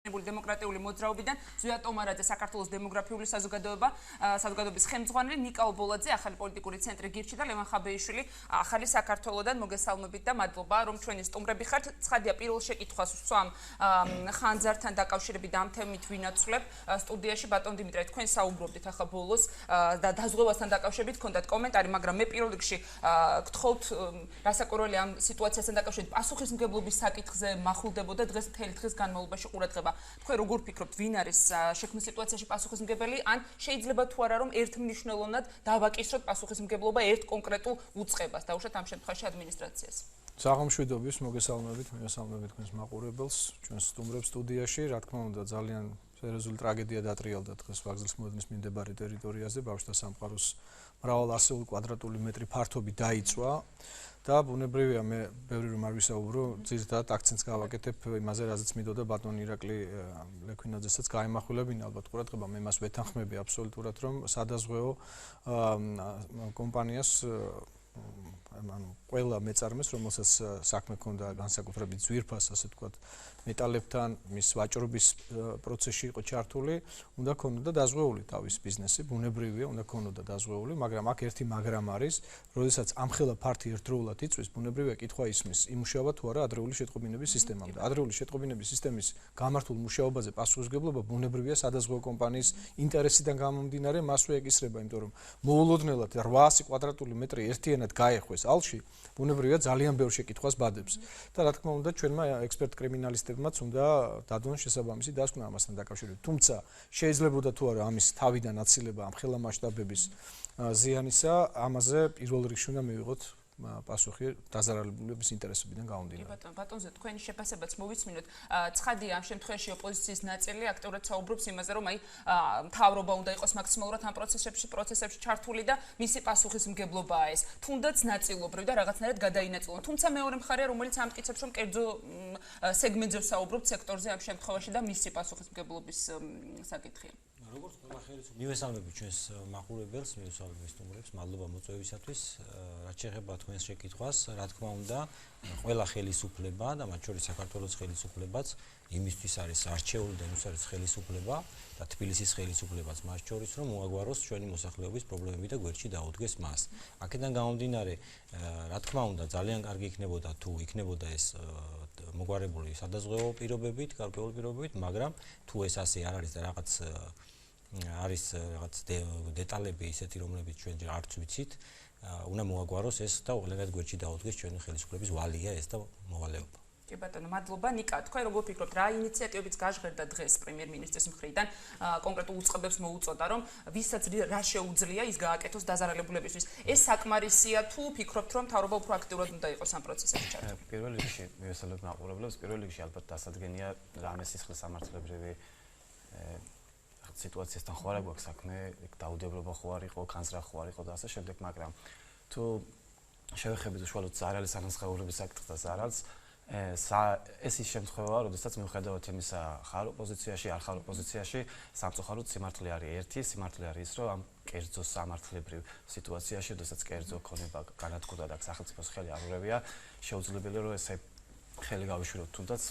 დემოკრატიული მოძრაობიდან ზვია ტომარაძე საქართველოს დემოგრაფიული საზოგადოების ხელმძღვანელი ნიკაო ბოლაძე ახალი პოლიტიკური ცენტრი გირჩი და ლევან ხაბეიშვილი ახალი საქართველოდან მოგესალმებით და მადლობა რომ ჩვენი სტუმრები ხართ. ცხადია პირველ შეკითხვას ვსვამ ხანძართან დაკავშირებით ამ თემით ვინაცვლებ სტუდიაში ბატონ დიმიტრე თქვენ საუბრობდით ახლა ბოლოს და დაზღვევასთან დაკავშირებით ჰქონდათ კომენტარი მაგრამ მე პირველ რიგში გთხოვთ რასაკვირველი ამ სიტუაციასთან დაკავშირებით პასუხისმგებლობის საკითხზე მახულდებოდა დღეს მთელი დღის განმავლობაში ყურადღება. თქვენ როგორ ფიქრობთ, ვინ არის შექმნის სიტუაციაში პასუხისმგებელი, ან შეიძლება თუ არა რომ ერთმნიშვნელოვნად დავაკისროთ პასუხისმგებლობა ერთ კონკრეტულ უწყებას, დაუშვათ ამ შემთხვევაში ადმინისტრაციას. საღამოშვიდობის მოგესალმებით, მოგესალმებით თქვენს მაყურებელს, ჩვენს სტუმრებს სტუდიაში, რა თქმა უნდა, ძალიან სერიოზული ტრაგედია დატრიალდა დღეს ვაგზლის მოედნის მიმდებარე ტერიტორიაზე, ბავშვთა სამყაროს მრავალ ასეული კვადრატული მეტრი ფართობი დაიწვა. და ბუნებრივია მე ბევრი რომ არ ვისაუბრო, ძირითადად აქცენტს გავაკეთებ იმაზე, რაზეც მიდოდა ბატონ ირაკლი ლექვინაძესაც გაემახვილებინა ალბათ ყურადღება, მე მას ვეთანხმები აბსოლუტურად რომ სადაზღვეო კომპანიას ანუ ყველა მეწარმეს, რომელსაც საქმე ჰქონდა განსაკუთრებით ძვირფას, ასე ვთქვათ, მეტალებთან, მის ვაჭრობის პროცესში იყო ჩართული, უნდა ქონოდა დაზღვეული თავის ბიზნესი, ბუნებრივია, უნდა ქონოდა დაზღვეული, მაგრამ აქ ერთი მაგრამ არის, როდესაც ამხელა ფართი ერთდროულად იწვის, ბუნებრივია კითხვა ისმის, იმუშავა თუ არა ადრეული შეტყობინების სისტემამ და ადრეული შეტყობინების სისტემის გამართულ მუშაობაზე პასუხისმგებლობა ბუნებრივია სადაზღვეო კომპანიის ინტერესიდან გამომდინარე მასვე ეკისრება, იმიტომ რომ მოულოდნელად 800 კვადრატული მეტრი ერთიანად გაეხვეს ალში, ბუნებრივია ძალიან ბევრ შეკითხვას ბადებს. და რა თქმა უნდა, ჩვენმა ექსპერტ კრიმინალისტებმაც უნდა დადონ შესაბამისი დასკვნა ამასთან დაკავშირებით. თუმცა შეიძლებოდა თუ არა ამის თავიდან აცილება ამ ხელა მასშტაბების ზიანისა, ამაზე პირველ რიგში უნდა მივიღოთ პასუხი დაზარალებულების ინტერესებიდან გამომდინარე. ბატონზე თქვენი შეფასებაც მოვისმინოთ. ცხადია ამ შემთხვევაში ოპოზიციის ნაწილი აქტიურად საუბრობს იმაზე, რომ მთავრობა უნდა იყოს მაქსიმალურად ამ პროცესებში ჩართული და მისი პასუხისმგებლობაა ეს. თუნდაც ნაწილობრივ და რაღაცნაირად გადაინაწილონ. თუმცა მეორე მხარეა, რომელიც ამტკიცებს, რომ კერძო სეგმენტზე საუბრობთ სექტორზე ამ შემთხვევაში და მისი პასუხისმგებლობის საკითხია. როგორც ყველა ხელისუფლება მივესალმებით ჩვენს მაყურებელს, მივესალმებით სტუმრებს, მადლობა მოწვევისათვის. რაც შეეხება თქვენს შეკითხვას, რა თქმა უნდა, ყველა ხელისუფლება და მათ შორის საქართველოს ხელისუფლებაც იმისთვის არის არჩეული და იმისთვის არის ხელისუფლება და თბილისის ხელისუფლებაც მათ შორის, რომ მოაგვაროს ჩვენი მოსახლეობის პრობლემები და გვერდში დაუდგეს მას. აქედან გამომდინარე, რა თქმა უნდა, ძალიან კარგი იქნებოდა თუ იქნებოდა ეს მოგვარებული სადაზღვეო პირობებით, გარკვეული პირობებით, მაგრამ თუ ეს ასე არ არის და არის რაღაც დეტალები ისეთი, რომლებიც ჩვენ არც ვიცით, უნდა მოაგვაროს ეს და ყველგან გვერდში დაუდგეს ჩვენი ხელისუფლების ვალია ეს და მოვალეობა. კი ბატონო, მადლობა. ნიკა, თქვენ როგორ ფიქრობთ, რა ინიციატივებიც გაჟღერდა დღეს პრემიერ-მინისტრის მხრიდან კონკრეტულ უწყებებს მოუწოდა, რომ ვისაც რა შეუძლია ის გააკეთოს დაზარალებულებისთვის. ეს საკმარისია თუ ფიქრობთ, რომ მთავრობა უფრო აქტიურად უნდა იყოს ამ პროცესებში ჩართული? პირველ რიგში მივესალმებ მაყურებლებს, პირველ რიგში ალბათ დასადგენია რამე სისხლის სამართლებრივი სიტუაციასთან ხო არა გვაქვს საქმე, დაუდევრობა ხო არ იყო, განზრახ ხო არ იყო და ასე შემდეგ, მაგრამ თუ შევეხებით უშუალოდ ზარალის ანაზღაურების საკითხს და ზარალს, ეს ის შემთხვევაა, როდესაც მიუხედავად იმისა, ხარ ოპოზიციაში, არ ხარ ოპოზიციაში, სამწუხაროდ სიმართლე არის ერთი, სიმართლე არის ის, რომ ამ კერძო სამართლებრივ სიტუაციაში, როდესაც კერძო ქონება განადგურდა და სახელმწიფოს ხელი არ ურევია, შეუძლებელია რომ ესე ხელი გავიშვიროთ თუნდაც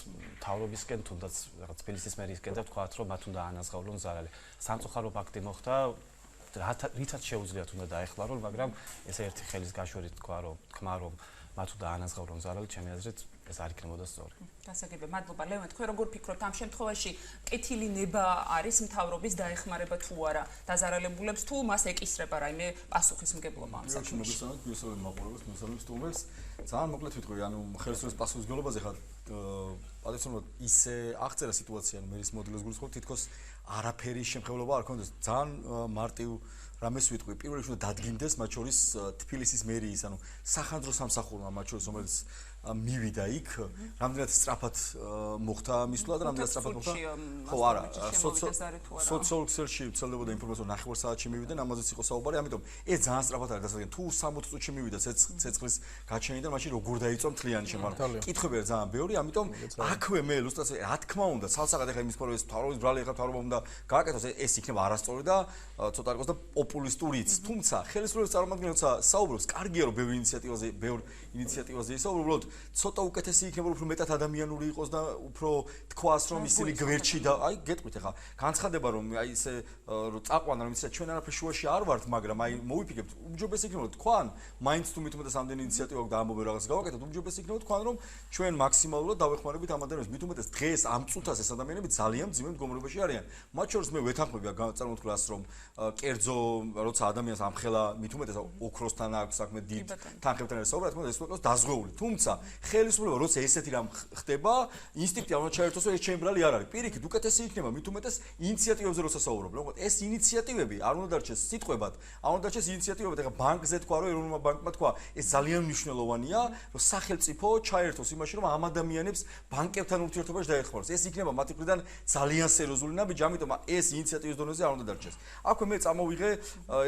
მთავრობისკენ, თუნდაც რაღაც თბილისის მერიისკენ და ვთქვათ, რომ მათ უნდა ანაზღაურონ ზარალი. სამწუხარო ფაქტი მოხდა, რითაც შეუძლიათ უნდა დაეხმარონ, მაგრამ ესე ერთი ხელის გაშვერით თქვა რომ მათ უნდა ანაზღაურონ ზარალი, ჩემი აზრით ეს არ იქნებოდა სწორი. დასაგებია, მადლობა. ლევან, თქვენ როგორ ფიქრობთ, ამ შემთხვევაში კეთილი ნება არის მთავრობის დაეხმარება თუ არა დაზარალებულებს, თუ მას ეკისრება რაიმე პასუხისმგებლობა ამ საქმეში? მოგესალმებით მაყურებელს, მოგესალმებით სტუმრებს. ძალიან მოკლედ ვიტყვი, ანუ ხელისუფლების პასუხისმგებლობაზე ხა პატივცემულად ისე აღწერა სიტუაცია, ანუ მერის მოდელს გულისხმობ, თითქოს არაფერი შემხევლობა არ ქონდეს. ძალიან მარტივ რამეს ვიტყვი, პირველ რიგში დადგინდეს მათ შორის თბილისის მერიის, ანუ სახანძრო სამსახურმა მათ შორის, რომელიც მივიდა იქ, რამდენად სწრაფად მოხდა მისვლა და რამდენად სწრაფად მოხდა. ხო, არა, სოციალურ ქსელში ვრცელდებოდა ინფორმაცია, რომ 9 საათში მივიდნენ, ამაზეც იყო საუბარი, ამიტომ ეს ძალიან სწრაფად არის დასადგენილი. თუ 60 წუთში მივიდა ცეცხლის გაჩენიდან, მაშინ როგორ დაიწვა მთლიანი შემთხვევა. კითხვები არის ძალიან ბევრი, ამიტომ აქვე მე ილუსტრაცია, რა თქმა უნდა, ცალსაღად ეხლა იმის პროექტის მთავრობის ბრალი ეხლა მთავრობა უნდა გააკეთოს, ეს იქნება არასწორი და ცოტა იყოს და პოპულისტურიც, თუმცა ხელისუფლების წარმომადგენელი როცა საუბრობს, კარგია რომ ბევრ ინიციატივაზე ისაუბრებს, უბრალოდ ცოტა უკეთესი იქნება, უფრო მეტად ადამიანური იყოს და უფრო თქვას რომ ისინი გვერდში და აი გეტყვით ახლა განცხადება რომ აი ესე რომ წაყვანა რომ ისე ჩვენ არაფერ შუაში არ ვართ, მაგრამ აი მოვიფიქრებთ, უმჯობესი იქნება რომ თქვან, მაინც თუ მით უმეტეს ამდენი ინიციატივა და ამბობენ რაღაც გავაკეთოთ, უმჯობესი იქნება თქვან რომ ჩვენ მაქსიმალურად დავეხმარებით ამ ადამიანებს, მით უმეტეს დღეს ამ წუთას ეს ადამიანები ძალიან მძიმე მდგომარეობაში არიან. მათ შორის მე ვეთანხმები წარმოთქმას რომ კერძო როცა ადამიანს ამხელა მით უმეტეს ოქროსთან აქვს საქმე დიდ თანხებთან არის საუბარი, თქო ეს უკვე დაზღვეული. თუმცა ხელისუფლება როცა ესეთი რამ ხდება, ინსტინქტი არ უნდა ჩაერთოს რომ ეს ჩემი ბრალი არ არის. პირიქით უკეთესი იქნება მით უმეტეს ინიციატივებზე როცა საუბრობ. რომ ეს ინიციატივები არ უნდა დარჩეს სიტყვებად, არ უნდა დარჩეს ინიციატივებად. ეხლა ბანკზე თქვა რომ ეროვნულმა ბანკმა თქვა, ეს ძალიან მნიშვნელოვანია, რომ სახელმწიფო ჩაერთოს იმაში, რომ ამ ადამიანებს ბანკებთან ურთიერთობაში დაეხმაროს. ეს იქნება მათი მხრიდან ძალიან სერიოზული ნაბიჯი, ამიტომ ეს ინიციატივის დონეზე არ უნდა დარჩეს. აქვე მე წამოვიღე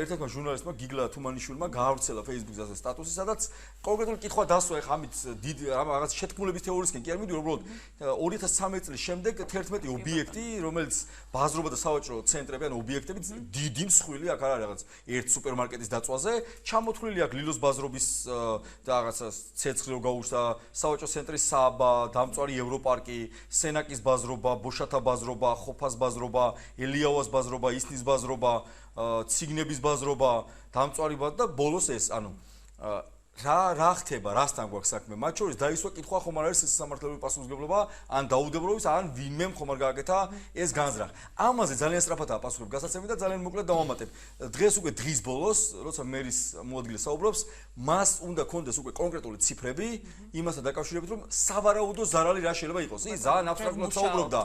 ერთ-ერთმა ჟურნალისტმა გიგლა თუმანიშვილმა გაავრცელა Facebook-ზე ასე სტატუსი, სადაც კონკრეტული კითხვა დასვა, ეხლა ამით დიდი რაღაც შეთქმულების თეორიისკენ კი არ მივიდი, უბრალოდ 2013 წლის შემდეგ 11 ობიექტი, რომელიც ბაზრობა და სავაჭრო ცენტრები ან ობიექტები დიდი მსხვილი აქ არის რაღაც ერთ სუპერმარკეტის დაწვაზე, ჩამოთვლილი აქვს ლილოს ბაზრობის და რაღაცა ცეცხლი რო გაუშვდა, სავაჭრო ცენტრის სააბა, დამწვარი ევროპარკი, სენაკის ბაზრობა, ბოშათა ბაზრობა, ხოფას ბაზრობა, ელიავას ბაზრობა, ისნის ბაზრობა, ციგნების ბაზრობა, დამწვარი და ბოლოს ეს, ანუ რა ხდება, რასთან გვაქვს საქმე? მათ შორის დაისვა კითხვა ხომ არ არის სამართლებრივი პასუხისმგებლობა, ან დაუდევრობის, ან ვინმემ ხომ არ გააკეთა ეს განზრახ. ამაზე ძალიან სწრაფადაა პასუხები გასაცემი და ძალიან მოკლედ დავამატებ. დღეს უკვე დღის ბოლოს, როცა მერის მოადგილე საუბრობს, მას უნდა კონდეს უკვე კონკრეტული ციფრები იმასთან დაკავშირებით, რომ სავარაუდო ზარალი რა შეიძლება იყოს. ის ძალიან აბსტრაქტულად საუბრობდა.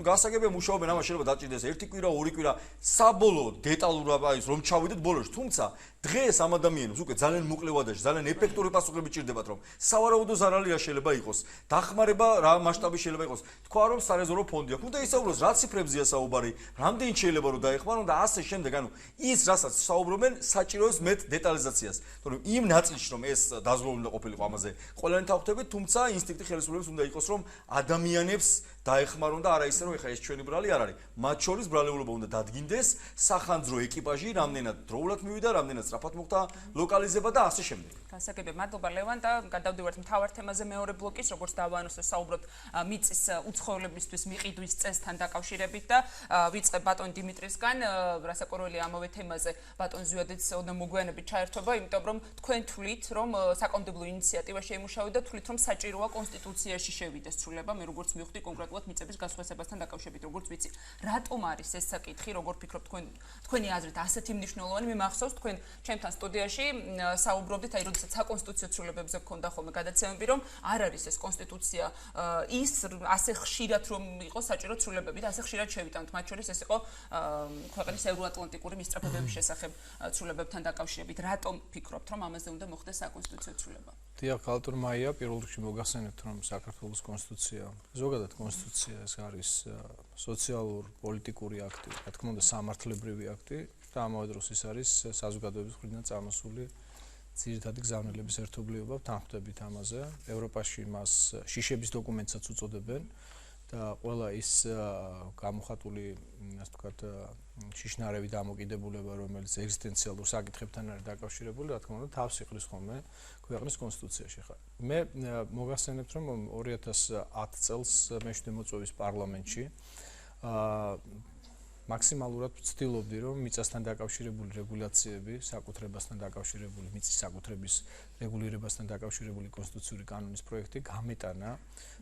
გასაგებია მუშაობენ, ამას შეიძლება დაჭირდეს 1 კვირა, 2 კვირა, საბოლოო დეტალურად აი რომ ჩავიდეთ ბოლოს, თუმცა დღეს ამ ადამიანებს უკვე ძალიან მოკლე ვადაში, ძალიან ეფექტური პასუხები ჭირდებათ, რომ სავარაუდო ზარალი რა შეიძლება იყოს, დახმარება რა მასშტაბი შეიძლება იყოს. თქვა რომ სარეზერვო ფონდი აქვს. უნდა ისაუბროს რა ციფრებზეა საუბარი, რამდენი შეიძლება რომ დაეხმარონ და ასე შემდეგ. ანუ ის რასაც საუბრობენ, საჭიროებს მეტ დეტალიზაციას. თორემ იმ ნაწილში რომ ეს დაზღვეული უნდა ყოფილიყო ამაზე, ყველანი თავხდებით, თუმცა ინსტინქტი ხელისუფლების უნდა იყოს, რომ ადამიანებს დაეხმარონ და არა ისე რომ ეხა ეს ჩვენი ბრალი არ არის. მათ შორის ბრალეულობა უნდა დადგინდეს, სახანძრო ეკიპაჟი რამდენად დროულად მივიდა, რამდენად სწრაფად მოხდა ლოკალიზება და ასე შემდეგ. გასაგებია, მადლობა ლევან და გადავდივართ მთავარ თემაზე მეორე ბლოკის, როგორც დავანონსე საუბრობთ მიწის უცხოელებისთვის მიყიდვის წესთან დაკავშირებით და ვიწყებ ბატონ დიმიტრისგან, რასაკვირველია ამავე თემაზე ბატონ ზვიადიც უნდა მოგვიანებით ჩაერთვება, იმიტომ რომ თქვენ თვლით, რომ საკანონმდებლო ინიციატივა შეიმუშავეთ და თვლით, რომ საჭიროა კონსტიტუციაში შევიდეს ცვლილება, მე როგორც მივხვდი კონკრეტულად მიწების გასხვესებასთან დაკავშირებით, როგორც ვიცი, რატომ არის ეს საკითხი, როგორ ფიქრობთ თქვენი აზრით ასეთი მნიშვნელოვანი? მე მახსოვს თქვენ ჩემთან სტუდიაში საუბრობდით, აი როდესაც საკონსტიტუციო ცვლილებებზე გქონდა ხოლმე გადაცემები, რომ არ არის ეს კონსტიტუცია ის ასე ხშირად რომ იყოს საჭირო ცვლილებები და ასე ხშირად შევიტანთ, მათ შორის ეს იყო ქვეყნის ევროატლანტიკური მისწრაფებების შესახებ ცვლილებებთან დაკავშირებით. რატომ ფიქრობთ, რომ ამაზე უნდა მოხდეს საკონსტიტუციო ცვლილება? დიახ, ქალტურ მაია, პირველ რიგში მოგახსენებთ, რომ საქართველოს კონსტიტუცია, ზოგადად კონსტიტუცია ეს არის სოციალურ-პოლიტიკური აქტი, რა თქმა უნდა, სამართლებრივი აქტი და ამავე დროს ის არის საზოგადოების მხრიდან წამოსული ძირითადი გზავნილების ერთობლიობა, თანხმდებით ამაზე. ევროპაში მას შიშების დოკუმენტსაც უწოდებენ და ყველა ის გამოხატული, ასე ვთქვათ, შიშნარევი დამოკიდებულება, რომელიც ეგზისტენციალურ საკითხებთან არის დაკავშირებული, რა თქმა უნდა, თავს იყრის ხოლმე ქვეყნის კონსტიტუციაში. მე მოგახსენებთ, რომ 2010 წელს მეშვიდე მოწვევის პარლამენტში მაქსიმალურად ვცდილობდი, რომ მიწასთან დაკავშირებული რეგულაციები, საკუთრებასთან დაკავშირებული, მიწის საკუთრების რეგულირებასთან დაკავშირებული კონსტიტუციური კანონის პროექტი გამეტანა.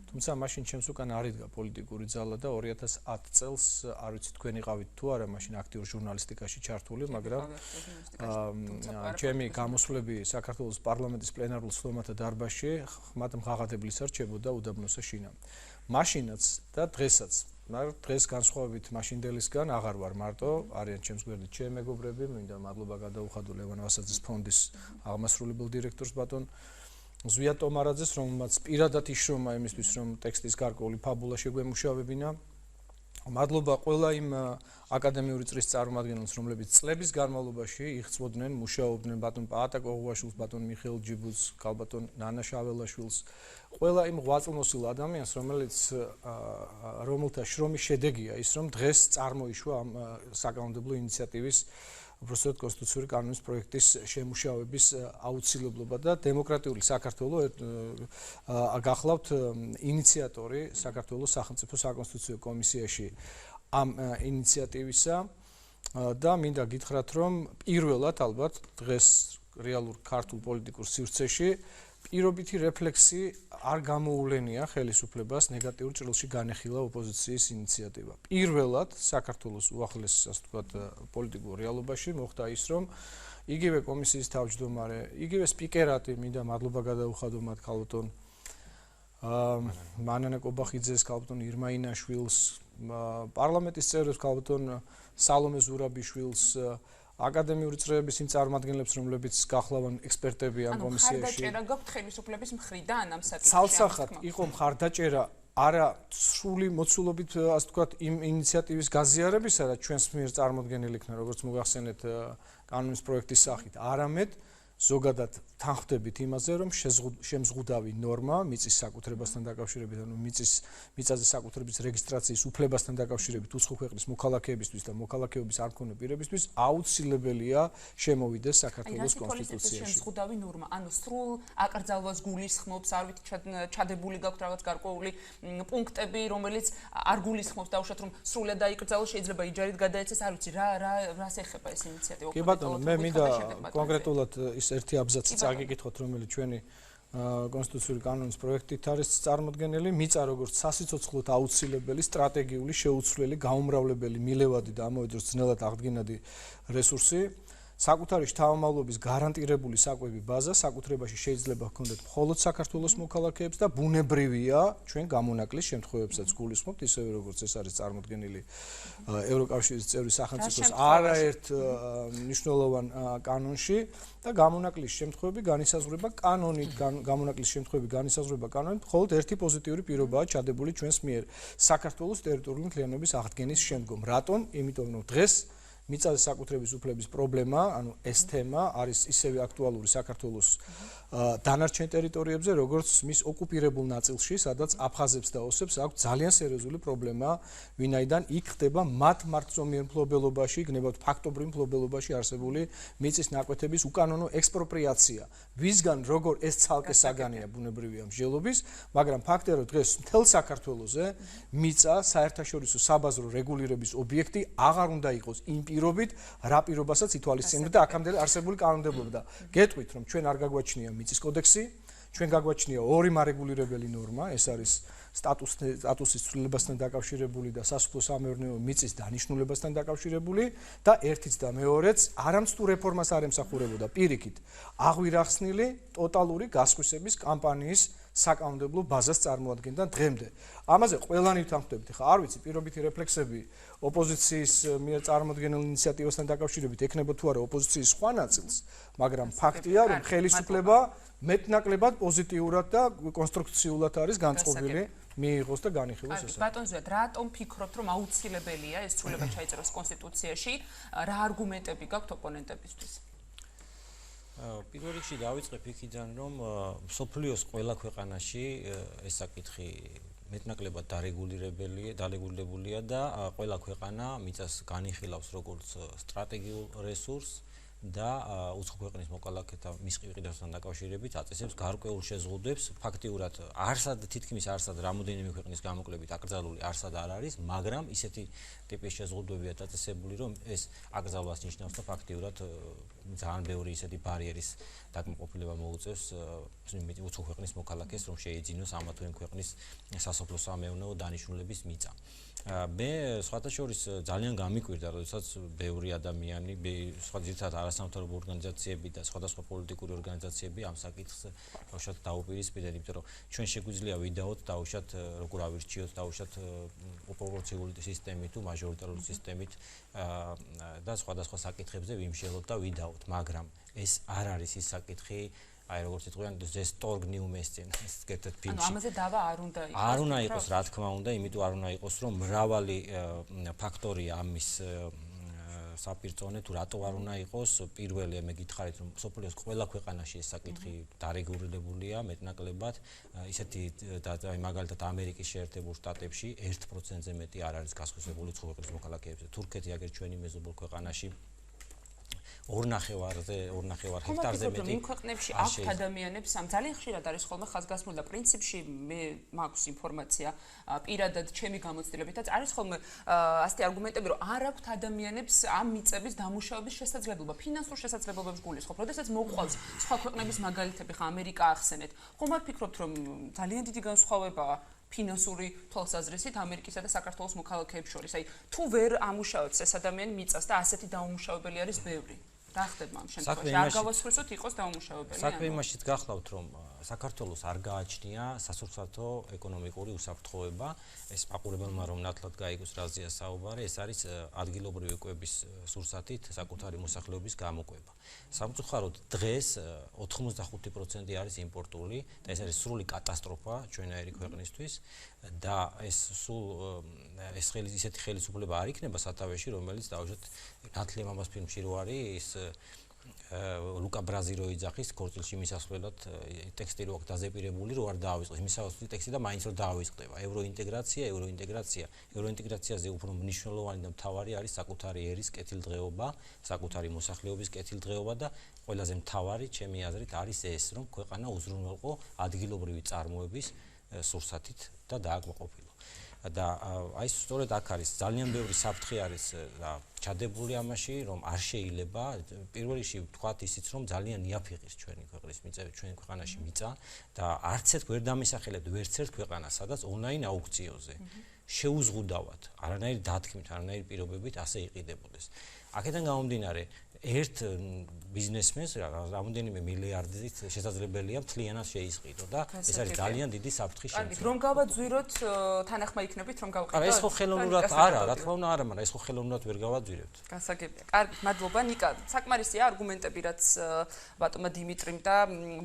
თუმცა მაშინ ჩემს უკან არ იდგა პოლიტიკური ძალა და 2010 წელს არ ვიცი თქვენ იყავით თუ არა მაშინ აქტიურ ჟურნალისტიკაში ჩართული, მაგრამ ჩემი გამოსვლები საქართველოს პარლამენტის პლენარულ ცდომათა დარბაზში ხმად მღაღადებლისა რჩებოდა უდაბნოსა შინა. მაშინაც და დღესაც დღეს განსხვავებით მაშინდელისგან აღარ ვარ მარტო, არიან ჩემს გვერდით ჩემი მეგობრები, მინდა მადლობა გადაუხადო ლევან ვასაძის ფონდის აღმასრულებელ დირექტორს ბატონ ზვიად ტომარაძეს, რომელმაც პირადად იშრომა იმისთვის, რომ ტექსტის გარკვეული ფაბულა შეგვემუშავებინა. მადლობა ყველა იმ აკადემიური წრის წარმომადგენლებს, რომლებიც წლების განმავლობაში იღწვოდნენ, მუშაობდნენ ბატონ პაატა კოღუაშვილს, ბატონ მიხეილ ჯიბუს, ქალბატონ ნანა შაველაშვილს, ყველა იმ ღვაწლმოსილ ადამიანს, რომელთა შრომის შედეგია ის, რომ დღეს წარმოიშვა ამ საკანონმდებლო ინიციატივის უბრალოდ კონსტიტუციური კანონის პროექტის შემუშავების აუცილებლობა და დემოკრატიული საქართველოს გახლავთ ინიციატორი საქართველოს სახელმწიფო საკონსტიტუციო კომისიაში ამ ინიციატივისა და მინდა გითხრათ რომ პირველად ალბათ დღეს რეალურ ქართულ პოლიტიკურ სივრცეში პირობითი რეფლექსი არ გამოულენია ხელისუფლებას ნეგატიურ ჭრილში განეხილა ოპოზიციის ინიციატივა. პირველად საქართველოს უახლეს ასე ვთქვათ პოლიტიკურ რეალობაში მოხდა ის რომ იგივე კომისიის თავმჯდომარე, იგივე სპიკერატი მინდა მადლობა გადაუხადო მათ ქალბატონ მანანა კობახიძეს, ქალბატონ ირმა ინაშვილს, პარლამენტის წევრებს ქალბატონ სალომე ზურაბიშვილს აკადემიური წრეების იმ წარმომადგენლებს, რომლებიც გახლავენ ექსპერტები ამ კომისიაში. მხარდაჭერა გაქვთ ხელისუფლების მხრიდან ამ საკითხში? ცალსახად იყო მხარდაჭერა არა სრული მოცულობით, ასე ვთქვათ, იმ ინიციატივის გაზიარებისა, რაც ჩვენს მიერ წარმოქმნილი იქნა, როგორც მოგახსენეთ კანონის პროექტის სახით, არამედ ზოგადად თანხმდებით იმაზე, რომ შემზღუდავი ნორმა მიწის საკუთრებასთან დაკავშირებით, ანუ მიწაზე საკუთრების რეგისტრაციის უფლებასთან დაკავშირებით უცხო ქვეყნის მოქალაქეებისთვის და მოქალაქეობის არ მქონე პირებისთვის აუცილებელია შემოვიდეს საქართველოს კონსტიტუციაში. შემზღუდავი ნორმა, ანუ სრულ აკრძალვას გულისხმობს, არ ვიცი ჩადებული გაქვთ რაღაც გარკვეული პუნქტები, რომელიც არ გულისხმობს დაუშვათ რომ სრულად დაიკრძალოს, შეიძლება იჯარით გადაეცეს, არ ვიცი რას ეხება ეს ინიციატივა. კი ბატონო, მე მინდა კონკრეტულად ის ერთი აბზაცი წაგიკითხოთ, რომელიც ჩვენი კონსტიტუციური კანონის პროექტით არის წარმოქმნილი, მიწა როგორც სასიცოცხლოდ აუცილებელი, სტრატეგიული, შეუცვლელი, გაუმრავლებელი, მილევადი და ამავდროულად ძნელად აღდგენადი რესურსი, საკუთარი შთამომავლობის გარანტირებული საკვები ბაზა, საკუთრებაში შეიძლება ჰქონდეთ მხოლოდ საქართველოს მოქალაქეებს და ბუნებრივია ჩვენ გამონაკლის შემთხვევებსაც გულისხმობთ, ისევე როგორც ეს არის წარმოქმნილი ევროკავშირის წევრი სახელმწიფოს არაერთ მნიშვნელოვან კანონში და გამონაკლის შემთხვევები განისაზღვრება კანონით, გამონაკლის შემთხვევები განისაზღვრება კანონით, მხოლოდ ერთი პოზიტიური პირობაა ჩადებული ჩვენს მიერ საქართველოს ტერიტორიული მთლიანობის აღდგენის შემდგომ. რატომ? იმიტომ რომ დღეს მიწაზე საკუთრების უფლების პრობლემა, ანუ ეს თემა არის ისევე აქტუალური საქართველოს დანარჩენ ტერიტორიებზე, როგორც მის ოკუპირებულ ნაწილში, სადაც აფხაზებს და ოსებს აქვს ძალიან სერიოზული პრობლემა, ვინაიდან იქ ხდება მათ მარცხომიერ მფლობელობაში, გნებავთ ფაქტობრივ მფლობელობაში არსებული მიწის ნაკვეთების უკანონო ექსპროპრიაცია. ვისგან როგორ ეს ცალკე საგანია ბუნებრივია მსჯელობის, მაგრამ ფაქტია, რომ დღეს მთელ საქართველოზე მიწა საერთაშორისო საბაზრო რეგულირების ობიექტი აღარ უნდა იყოს იმ პირობით, რა პირობასაც ითვალისწინებდა აქამდე არსებული კანონმდებლობა და გეტყვით, რომ ჩვენ არ გაგვაჩნია მიწის კოდექსი, ჩვენ გაგვაჩნია ორი მარეგულირებელი ნორმა, ეს არის სტატუსის ცვლილებასთან დაკავშირებული და სასოფლო-სამეურნეო მიწის დანიშნულებასთან დაკავშირებული და ერთიც და მეორეც არამც თუ რეფორმას არ ემსახურებოდა პირიქით აღვირახსნილი ტოტალური გასხვისების კამპანიის საკანონმდებლო ბაზას წარმოადგენდა დღემდე. ამაზე ყველანი ვთანხმდებით. ხა არ ვიცი, პირობითი რეფლექსები ოპოზიციის მიერ წარმოქმნილ ინიციატივასთან დაკავშირებით ექნება თუ არა ოპოზიციის სხვა ნაწილს, მაგრამ ფაქტია, რომ ხელისუფლება მეტნაკლებად პოზიტიურად და კონსტრუქციულად არის განწყობილი მიიღოს და განიხილოს ეს. ბატონ ზვიად, რატომ ფიქრობთ, რომ აუცილებელია ეს ცვლილება ჩაიწეროს კონსტიტუციაში? რა არგუმენტები გაქვთ ოპონენტებისთვის? პირველ რიგში დავიწყებ იქიდან, რომ მსოფლიოს ყველა ქვეყანაში ეს საკითხი მეტნაკლებად დარეგულირებულია და ყველა ქვეყანა მიწას განიხილავს როგორც სტრატეგიულ რესურსს და უცხო ქვეყნის მოქალაქეთა მის ყიდვასთან დაკავშირებით აწესებს გარკვეულ შეზღუდვებს. ფაქტიურად არსად თითქმის არსად რამოდენიმე ქვეყნის გამოკლებით აკრძალული არსად არ არის, მაგრამ ისეთი ტიპის შეზღუდვებია დაწესებული, რომ ეს აკრძალვას ნიშნავს და ფაქტიურად ძალიან ბევრი ისეთი ბარიერის დაკმაყოფილება მოუწევს უცხო ქვეყნის მოქალაქეს, რომ შეიძინოს ამა თუ იმ ქვეყნის სასოფლო-სამეურნეო დანიშნულების მიწა. მე სხვათა შორის ძალიან გამიკვირდა, როდესაც ბევრი ადამიანი, სხვა ძირითადად არასამთავრობო ორგანიზაციები და სხვადასხვა პოლიტიკური ორგანიზაციები ამ საკითხს დაუშვათ დაუპირისპირდნენ, იმიტომ რომ ჩვენ შეგვიძლია ვიდაოთ დაუშვათ როგორ ავირჩიოთ დაუშვათ პროპორციული სისტემით თუ მაჟორიტარული სისტემით და სხვადასხვა საკითხებზე ვიმსჯელოთ და ვიდაოთ, მაგრამ ეს არ არის ის საკითხი, აი როგორც იტყვიან ეს სტორგნიუმესცენ ეს კეთეთ ფილმში. ანუ ამაზე დავა არ უნდა იყოს. არ უნდა იყოს, რა თქმა უნდა, იმიტომ არ უნდა იყოს, რომ მრავალი ფაქტორია ამის საპირწონე თუ რატო არ უნდა იყოს. პირველი მე გითხარით, რომ სოფლიოს ყველა ქვეყანაში ეს საკითხი დარეგულირებულია მეტნაკლებად. ისეთი აი მაგალითად ამერიკის შეერთებულ შტატებში 1%-ზე მეტი არ არის გასხვისებული უცხო ქვეყნის მოქალაქეებზე. თურქეთი აგერ ჩვენი მეზობელ ქვეყანაში 2.5 ჰექტარზე მეტი. იმ ქვეყნებში აქვთ ადამიანებს ძალიან ხშირად არის ხოლმე ხაზგასმული და პრინციპში მე მაქვს ინფორმაცია პირადად ჩემი გამოცდილებითაც არის ხოლმე ასეთი არგუმენტები რომ არ აქვთ ადამიანებს ამ მიწების დამუშავების შესაძლებლობა ფინანსურ შესაძლებლობებს გულისხმობ. როდესაც მოყვავს სხვა ქვეყნების მაგალითები ხა ამერიკა ახსენეთ. ხომ არ ფიქრობთ რომ ძალიან დიდი განსხვავებაა ფინანსური თვალსაზრისით ამერიკისა და საქართველოს მოქალაქეებს შორის. აი თუ ვერ ამუშავებს ეს ადამიანი მიწას და ასეთი დაუმუშავებელი არის ბევრი. რა ხდება ამ შემთხვევაში? არ გავასწროთ იყოს დაუმუშავებელი. საქმე იმაშიც გახლავთ რომ საქართველოს არ გააჩნია სასურსათო ეკონომიკური უსაფრთხოება. ეს მაყურებელმა რომ ნათლად გაიგოს რაზეა საუბარი, ეს არის ადგილობრივი კვების სურსათით საკუთარი მოსახლეობის გამოკვება. სამწუხაროდ დღეს 85% არის იმპორტული და ეს არის სრული კატასტროფა ჩვენაერი ქვეყნისთვის და ისეთი ხელისუფლება არ იქნება სათავეში, რომელიც დავუშვათ ნათლი ამას ფილმში რო არის ლუკა ბრაზი რო იძახის ქორწილში მისასვლელად ტექსტი რო აქვს დაზეპირებული რო არ დაავიწყოს მისასვლელი ტექსტი და მაინც რო დაავიწყდება ევროინტეგრაციაზე უფრო მნიშვნელოვანი და მთავარი არის საკუთარი ერის კეთილდღეობა, საკუთარი მოსახლეობის კეთილდღეობა და ყველაზე მთავარი ჩემი აზრით არის ეს რომ ქვეყანა უზრუნველყო ადგილობრივი წარმოების სურსათით და დააკმაყოფილო. და აი სწორედ აქ არის ძალიან ბევრი საფრთხე არის და ჩადებული ამაში რომ არ შეიძლება პირველ რიგში ვთქვათ ისიც რომ ძალიან იაფიღის ჩვენი ქვეყნის მიწები ჩვენი ქვეყანაში მიწა და არც ერთ ვერ დამისახელებთ ვერც ერთ ქვეყანას სადაც ონლაინ აუქციონზე შეუზღუდავად არანაირი დათქმით არანაირი პირობებით ასე იყიდებოდეს. აქედან გამომდინარე ერთ ბიზნესმენს რამდენიმე მილიარდით შესაძლებელია მთლიანად შეისყიდო და ეს არის ძალიან დიდი საფრთხის შემცველი. რომ გავაძვიროთ თანახმა იქნებით რომ გავყიდოთ. არა ეს ხო ხელოვნურად არა, რა თქმა უნდა არა, მაგრამ ეს ხო ხელოვნურად ვერ გავაძვირებთ. გასაგებია. კარგი, მადლობა ნიკა. საკმარისია არგუმენტები რაც ბატონმა დიმიტრიმ და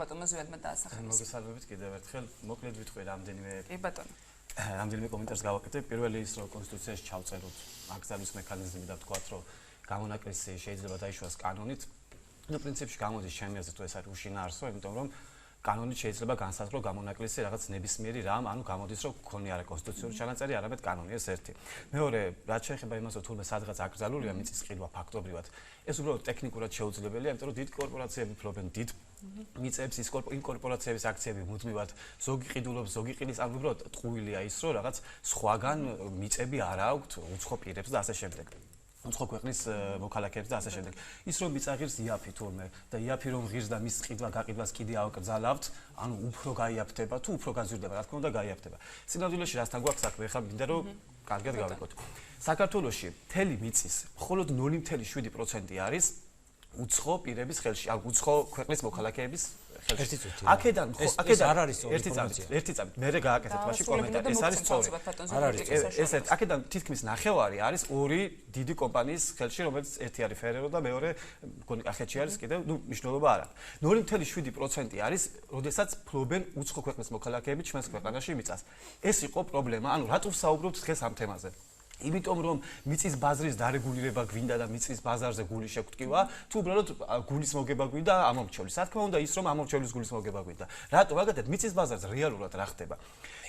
ბატონმა ზვიადმა დაასახელეს. მოგესალმებით კიდევ ერთხელ. მოკლედ ვიტყვი რამდენიმე კი ბატონო. რამდენიმე კომენტარს გავაკეთებ. პირველი ის რომ კონსტიტუციაში ჩავწეროთ აკრძალვის მექანიზმი და ვთქვათ რომ გამონაკლისი შეიძლება დაიშვა კანონით. ნუ პრინციპში გამოდის ჩემი აზრით თუ ეს არის უშინაარსო, იმიტომ რომ კანონით შეიძლება განსაზღვრო გამონაკლისი რაღაც ნებისმიერი რამ, ანუ გამოდის რომ გქონია არა კონსტიტუციური ჩანაწერი, არამედ კანონი, ეს ერთი. მეორე, რაც შეეხება იმას, რომ თურმე სადღაც აკრძალულია მიწის ყიდვა ფაქტობრივად, ეს უბრალოდ ტექნიკურად შეუძლებელია, იმიტომ რომ დიდ კორპორაციები ფლობენ დიდ მიწებს, იმ კორპორაციების აქციები მუდმივად ზოგი ყიდულობს, ზოგი ყიდის, ანუ უბრალოდ ტყუილია ის, რომ რაღაც სხვაგან მიწები არ აქვთ უცხო პირებს და ასე შემდეგ. უცხო ქვეყნის მოქალაქეებს და ასე შემდეგ. ის რომ მიწაღირს იაფი თურმე და იაფი რომ ღირს და მის გაყიდვას კიდე ავკრძალავთ, ანუ უფრო გაიაფთება თუ უფრო გაზრდება, რა თქმა უნდა გაიაფთება. სინამდვილეში რასთან გვაქვს საქმე? ეხლა მინდა რომ კარგად გავიგოთ. საქართველოში მთელი მიწის მხოლოდ 0.7% არის უცხო პირების ხელში, ანუ უცხო ქვეყნის მოქალაქეების ხელში. აქედან არ არის ერთი წამით მე გააკეთეთ მაშინ კომენტარი. ეს არის სწორი. არ არის ესეთ აქედან თითქმის ნახევარი არის ორი დიდი კომპანიის ხელში, რომელიც ერთი არის Ferrero და მეორე მგონი კახეთში არის კიდევ, ნუ მნიშვნელობა არ აქვს. 0.7% არის, როდესაც ფლობენ უცხო ქვეყნის მოქალაქეები ჩვენს ქვეყანაში მიწას. ეს იყო პრობლემა, ანუ რატო ვსაუბრობთ დღეს ამ თემაზე? იმიტომ რომ მიწის ბაზრის დარეგულირება გვინდა და მიწის ბაზარზე გული შეგვტკივა, თუ უბრალოდ გულის მოგება გვინდა ამომრჩევლის. რა თქმა უნდა ის რომ ამომრჩევლის გულის მოგება გვინდა. რატო? მაგათად მიწის ბაზარზე რეალურად რა ხდება?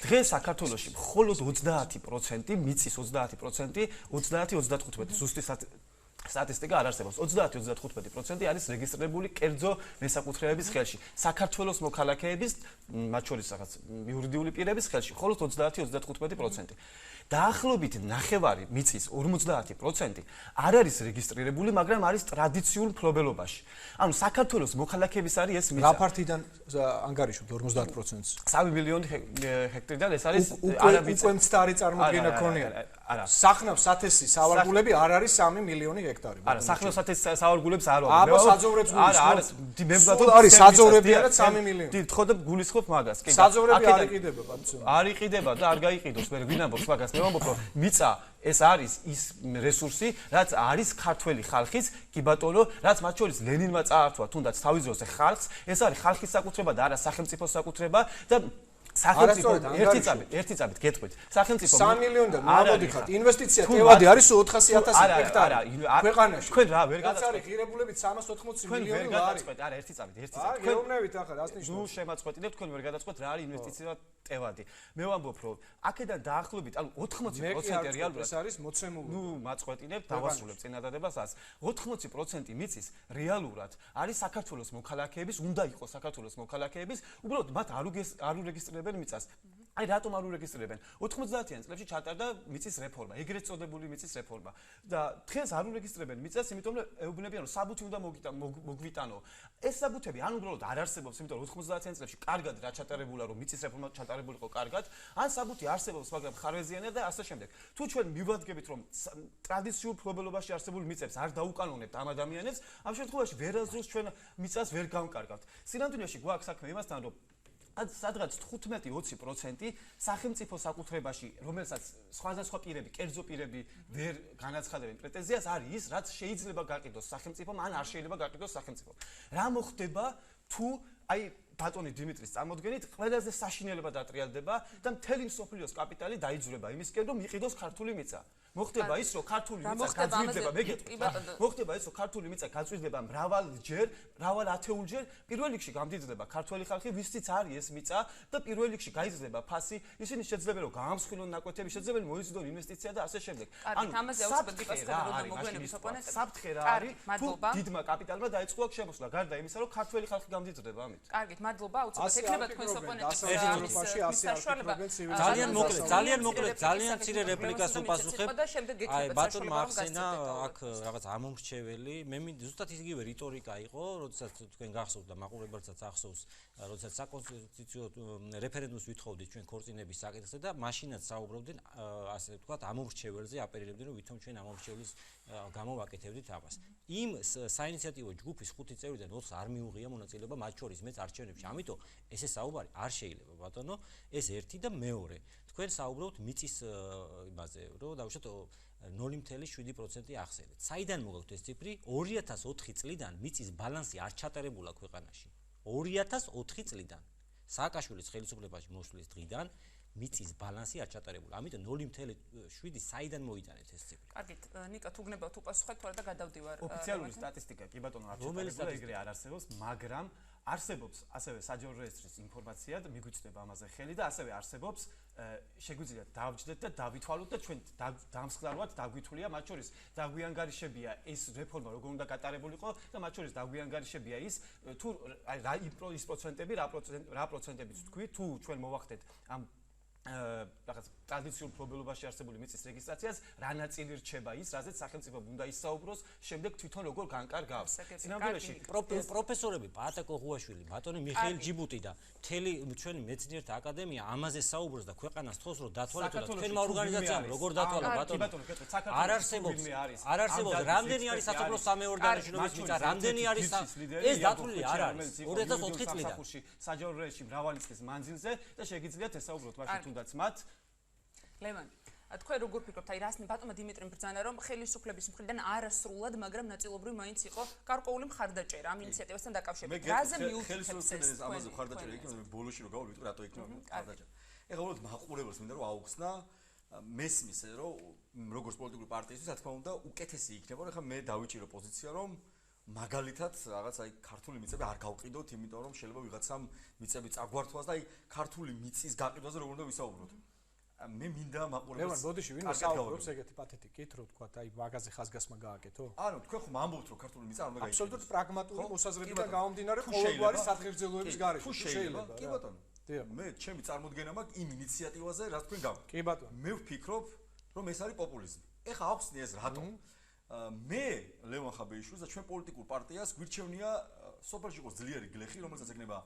დღეს საქართველოში მხოლოდ 30% მიწის 30% 30-35 ზუსტი სტატისტიკა არ არსებობს. 30-35% არის რეგისტრირებული კერძო მესაკუთრეების ხელში. საქართველოს მოქალაქეების, მათ შორის რაღაც იურიდიული პირების ხელში, მხოლოდ 30-35%. დაახლოებით ნახევარი მიწის 50% არ არის რეგისტრირებული, მაგრამ არის ტრადიციულ მფლობელობაში. ანუ საქართველოს მოქალაქეების არის ეს მიწა. რა ფართიდან ანგარიშობთ 50%-ს? 3 მილიონი ჰექტარიდან ეს არის უკვე მცდარი წარმოდგენა ქონია. არა. სახნავს სათესი სავარგულები არ არის 3 მილიონი ჰექტარი. არა, სახნავს სათესი სავარგულებს არ ვარ. აბა საძოვრებს გულისხმობ. არა, მე ვგადო არის საძოვრები არა 3 მილიონი. დი თქო და გულისხმობ მაგას. კი. საძოვრები არ იყიდება ბატონო. არ იყიდება და არ გაიყიდოს. მე ვინ ამბობს მაგას? მე ვამბობ რომ მიწა ეს არის ის რესურსი, რაც არის ქართველი ხალხის, კი ბატონო, რაც მათ შორის ლენინმა წაართვა თუნდაც თავის დროზე ხალხს, ეს არის ხალხის საკუთრება და არა სახელმწიფოს საკუთრება და სახელმწიფო ერთი წამით გეტყვით. სახელმწიფო 3 მილიონიდან მოვადიხართ. ინვესტიცია ტევადი არის 400.000 ჰექტარი. ქვეყანაში. თქვენ რა ვერ გადაწყვეტით ღირებულებით 380 მილიონი ლარი. არა, ერთი წამით. გეუბნებით ახლა რას ნიშნავს? ნუ შემაწყვეტინებ თქვენ ვერ გადაწყვეტ რა არის ინვესტიცია ტევადი. მე ვამბობ რომ აქედან დაახლოებით, ანუ 80% რეალურად ეს არის მოცემული. ნუ მაწყვეტინებ, დავასრულებ წინადადებასაც. 80% მიწის რეალურად არის საქართველოს მოქალაქეების, უნდა იყოს საქართველოს მოქალაქეების, უბრალოდ მათ არ ურეგისტრირებენ მიწას. აი რატომ არ ურეგისტრირებენ? 90-იან წლებში ჩატარდა მიწის რეფორმა, ეგრეთ წოდებული მიწის რეფორმა. და დღეს არ ურეგისტრირებენ მიწას, იმიტომ რომ ეუბნებიან რომ საბუთი უნდა მოგვიტანო. ეს საბუთები ან უბრალოდ არ არსებობს, იმიტომ რომ 90-იან წლებში კარგად რა ჩატარებულა რომ მიწის რეფორმა ჩატარებულიყო კარგად, ან საბუთი არსებობს, მაგრამ ხარვეზიანია და ასე შემდეგ. თუ ჩვენ მივადგებით რომ ტრადიციულ მფლობელობაში არსებულ მიწებს არ დაუკანონებთ ამ ადამიანებს, ამ შემთხვევაში ვერასდროს ჩვენ მიწას ვერ გავკარგავთ. სინამდვილეში გვაქვს საქმე იმასთან, რომ სადღაც 15-20% სახელმწიფო საკუთრებაში, რომელსაც სხვადასხვა პირები, კერძო პირები ვერ განაცხადებენ პრეტენზიას, არის ის, რაც შეიძლება გაყიდოს სახელმწიფომ, ან არ შეიძლება გაყიდოს სახელმწიფომ. რა მოხდება თუ აი ბატონი დიმიტრის წარმოდგენით ყველაზე საშინელება დატრიალდება და მთელი მსოფლიოს კაპიტალი დაიძვრება იმისკენ, რომ იყიდოს ქართული მიწა. მოხდება ის, რომ ქართული მიწა გაძვირდება, მოხდება ის, რომ ქართული მიწა გაძვირდება მრავალ ათეულჯერ, პირველ რიგში გამდიდრდება ქართველი ხალხი, ვისიც არის ეს მიწა და პირველ რიგში გაიზრდება ფასი, ისინი შეძლებენ რომ გაამსხვილონ ნაკვეთები, შეძლებენ მოიზიდონ ინვესტიცია და ასე შემდეგ. ანუ ამაზე აუცილებლად გიპასუხებთ რომ მოგვიანებით ოპონენტები. საფრთხე რა არის? თუ დიდმა კაპიტალმა დაიწყო აქ შემოსვლა, გარდა იმისა, რომ ქართველი ხალხი გამდიდრდება ამით. კარგით, მადლობა, აუცილებლად ექნება თქვენს ოპონენტებს. ძალიან მოკლედ, ძალიან მცირე რეპლიკას უპასუხებ. აი ბატონმა ახსენა აქ რაღაც ამომრჩეველი, მე ზუსტად იგივე რიტორიკა იყო, როდესაც თქვენ გახსოვთ და მაყურებელსაც ახსოვს, როდესაც საკონსტიტუციო რეფერენდუმს ვითხოვდით ჩვენ ქორწინების საკითხზე და მაშინაც საუბრობდნენ ასე ვთქვათ ამომრჩეველზე, აპელირებდნენ რომ ვითომ ჩვენ ამომრჩევლის გამო ვაკეთებდით ამას. იმ საინიციატივო ჯგუფის 5 წევრიდან 4 არ მიუღია მონაწილეობა, მათ შორის მეც არჩევნებში. ამიტომ ესე საუბარი არ შეიძლება, ბატონო, ეს ერთი და მეორე. თქვენ საუბრობთ მიწის იმაზე, რომ დავუშვათ 0.7% ახსენეთ. საიდან მოგაქვთ ეს ციფრი? 2004 წლიდან მიწის ბალანსი არ ჩატარებულა ქვეყანაში. 2004 წლიდან. სააკაშვილის ხელისუფლებაში მოსვლის დღიდან მიწის ბალანსი არ ჩატარებულა. ამიტომ 0.7 საიდან მოიტანეთ ეს ციფრი? კარგით, ნიკა თუ გნებავთ უპასუხეთ, თორე და გადავდივარ. ოფიციალური სტატისტიკა კი ბატონო არ ჩატარებულა, ეგრე არ არსებობს, მაგრამ არსებობს ასევე საჯარო რეესტრის ინფორმაცია და მიგვიწვდება ამაზე ხელი და ასევე არსებობს შეგვიძლია დავჯდეთ და დავითვალოთ და ჩვენ დამსხდარულად დაგვითვლია, მათ შორის დაგვიანგარიშებია ეს რეფორმა როგორ უნდა გატარებულიყო და მათ შორის დაგვიანგარიშებია ის თუ რა ის პროცენტები რა პროცენტებიც თქვი თუ ჩვენ მოვახდეთ ამ რაღაც ტრადიციულ მფლობელობაში არსებული მიწის რეგისტრაციას რა ნაწილი რჩება ის, რაზეც სახელმწიფომ უნდა ისაუბროს, შემდეგ თვითონ როგორ განკარგავს. სინამდვილეში პროფესორები პაატა კოღუაშვილი, ბატონი მიხეილ ჯიბუტი და მთელი ჩვენი მეცნიერთა აკადემია ამაზე საუბრობს და ქვეყანას თხოვს რომ დათვალოთ და თქვენმა ორგანიზაციამ როგორ დათვალა ბატონო. არ არსებობს რამდენი არის სასოფლო სამეურნეო დანიშნულების მიწა, რამდენი არის ეს დათვლილი არ არის 2004 წლიდან. საჯარო რეესტრის მრავალი წლის მანძილზე და შეგიძლიათ ესაუბროთ მაშინ თუნდაც მათ ლევანი, თქვენ როგორ ფიქრობთ, აი რას ბატონმა დიმიტრიმ ბრძანა რომ ხელისუფლების მხრიდან არასრულად, მაგრამ ნაწილობრივ მაინც იყო გარკვეული მხარდაჭერა ამ ინიციატივასთან დაკავშირებით. რაზე მიუთითებს ეს ამაზე მხარდაჭერა იქნება, ბოლოში რომ გავავლით, რატო იქნება მხარდაჭერა. ეხლა უბრალოდ მაყურებელს მინდა რომ აუხსნა მესმის რომ როგორც პოლიტიკური პარტიისთვის, რა თქმა უნდა, უკეთესი იქნება, რომ ეხლა მე დავიჭირო პოზიცია რომ მაგალითად რაღაც აი ქართული მიწები არ გავყიდოთ, იმიტომ რომ შეიძლება ვიღაცამ მიწები წაგვართვას და აი ქართული მიწის გაყიდვაზე როგორ უნდა ვისაუბროთ. მე მინდა მაყურებელს ლევან ბოდიში ვინმე საუბრობს ეგეთი პათეტიკით, რომ თქვა აი მაგაზე ხაზგასმა გააკეთო? ანუ თქვენ ხომ ამბობთ რომ ქართული მიწა არ უნდა გაიყიდოს? აბსოლუტურად პრაგმატული მოსაზრებიდან გამომდინარე ყოველგვარი სადღეგრძელოების გარეშე. თუ შეიძლება, კი ბატონო. მე ჩემი წარმოდგენა მაქვს იმ ინიციატივაზე, რაც თქვენ გავაკეთეთ. კი ბატონო. მე ვფიქრობ, რომ ეს არის პოპულიზმი. ეხა ახსნი ეს რატომ? მე ლევან ხაბეიშვილს და ჩვენ პოლიტიკურ პარტიას გვირჩევნია სოფელში იყოს ძლიერი გლეხი, რომელსაც ეკნება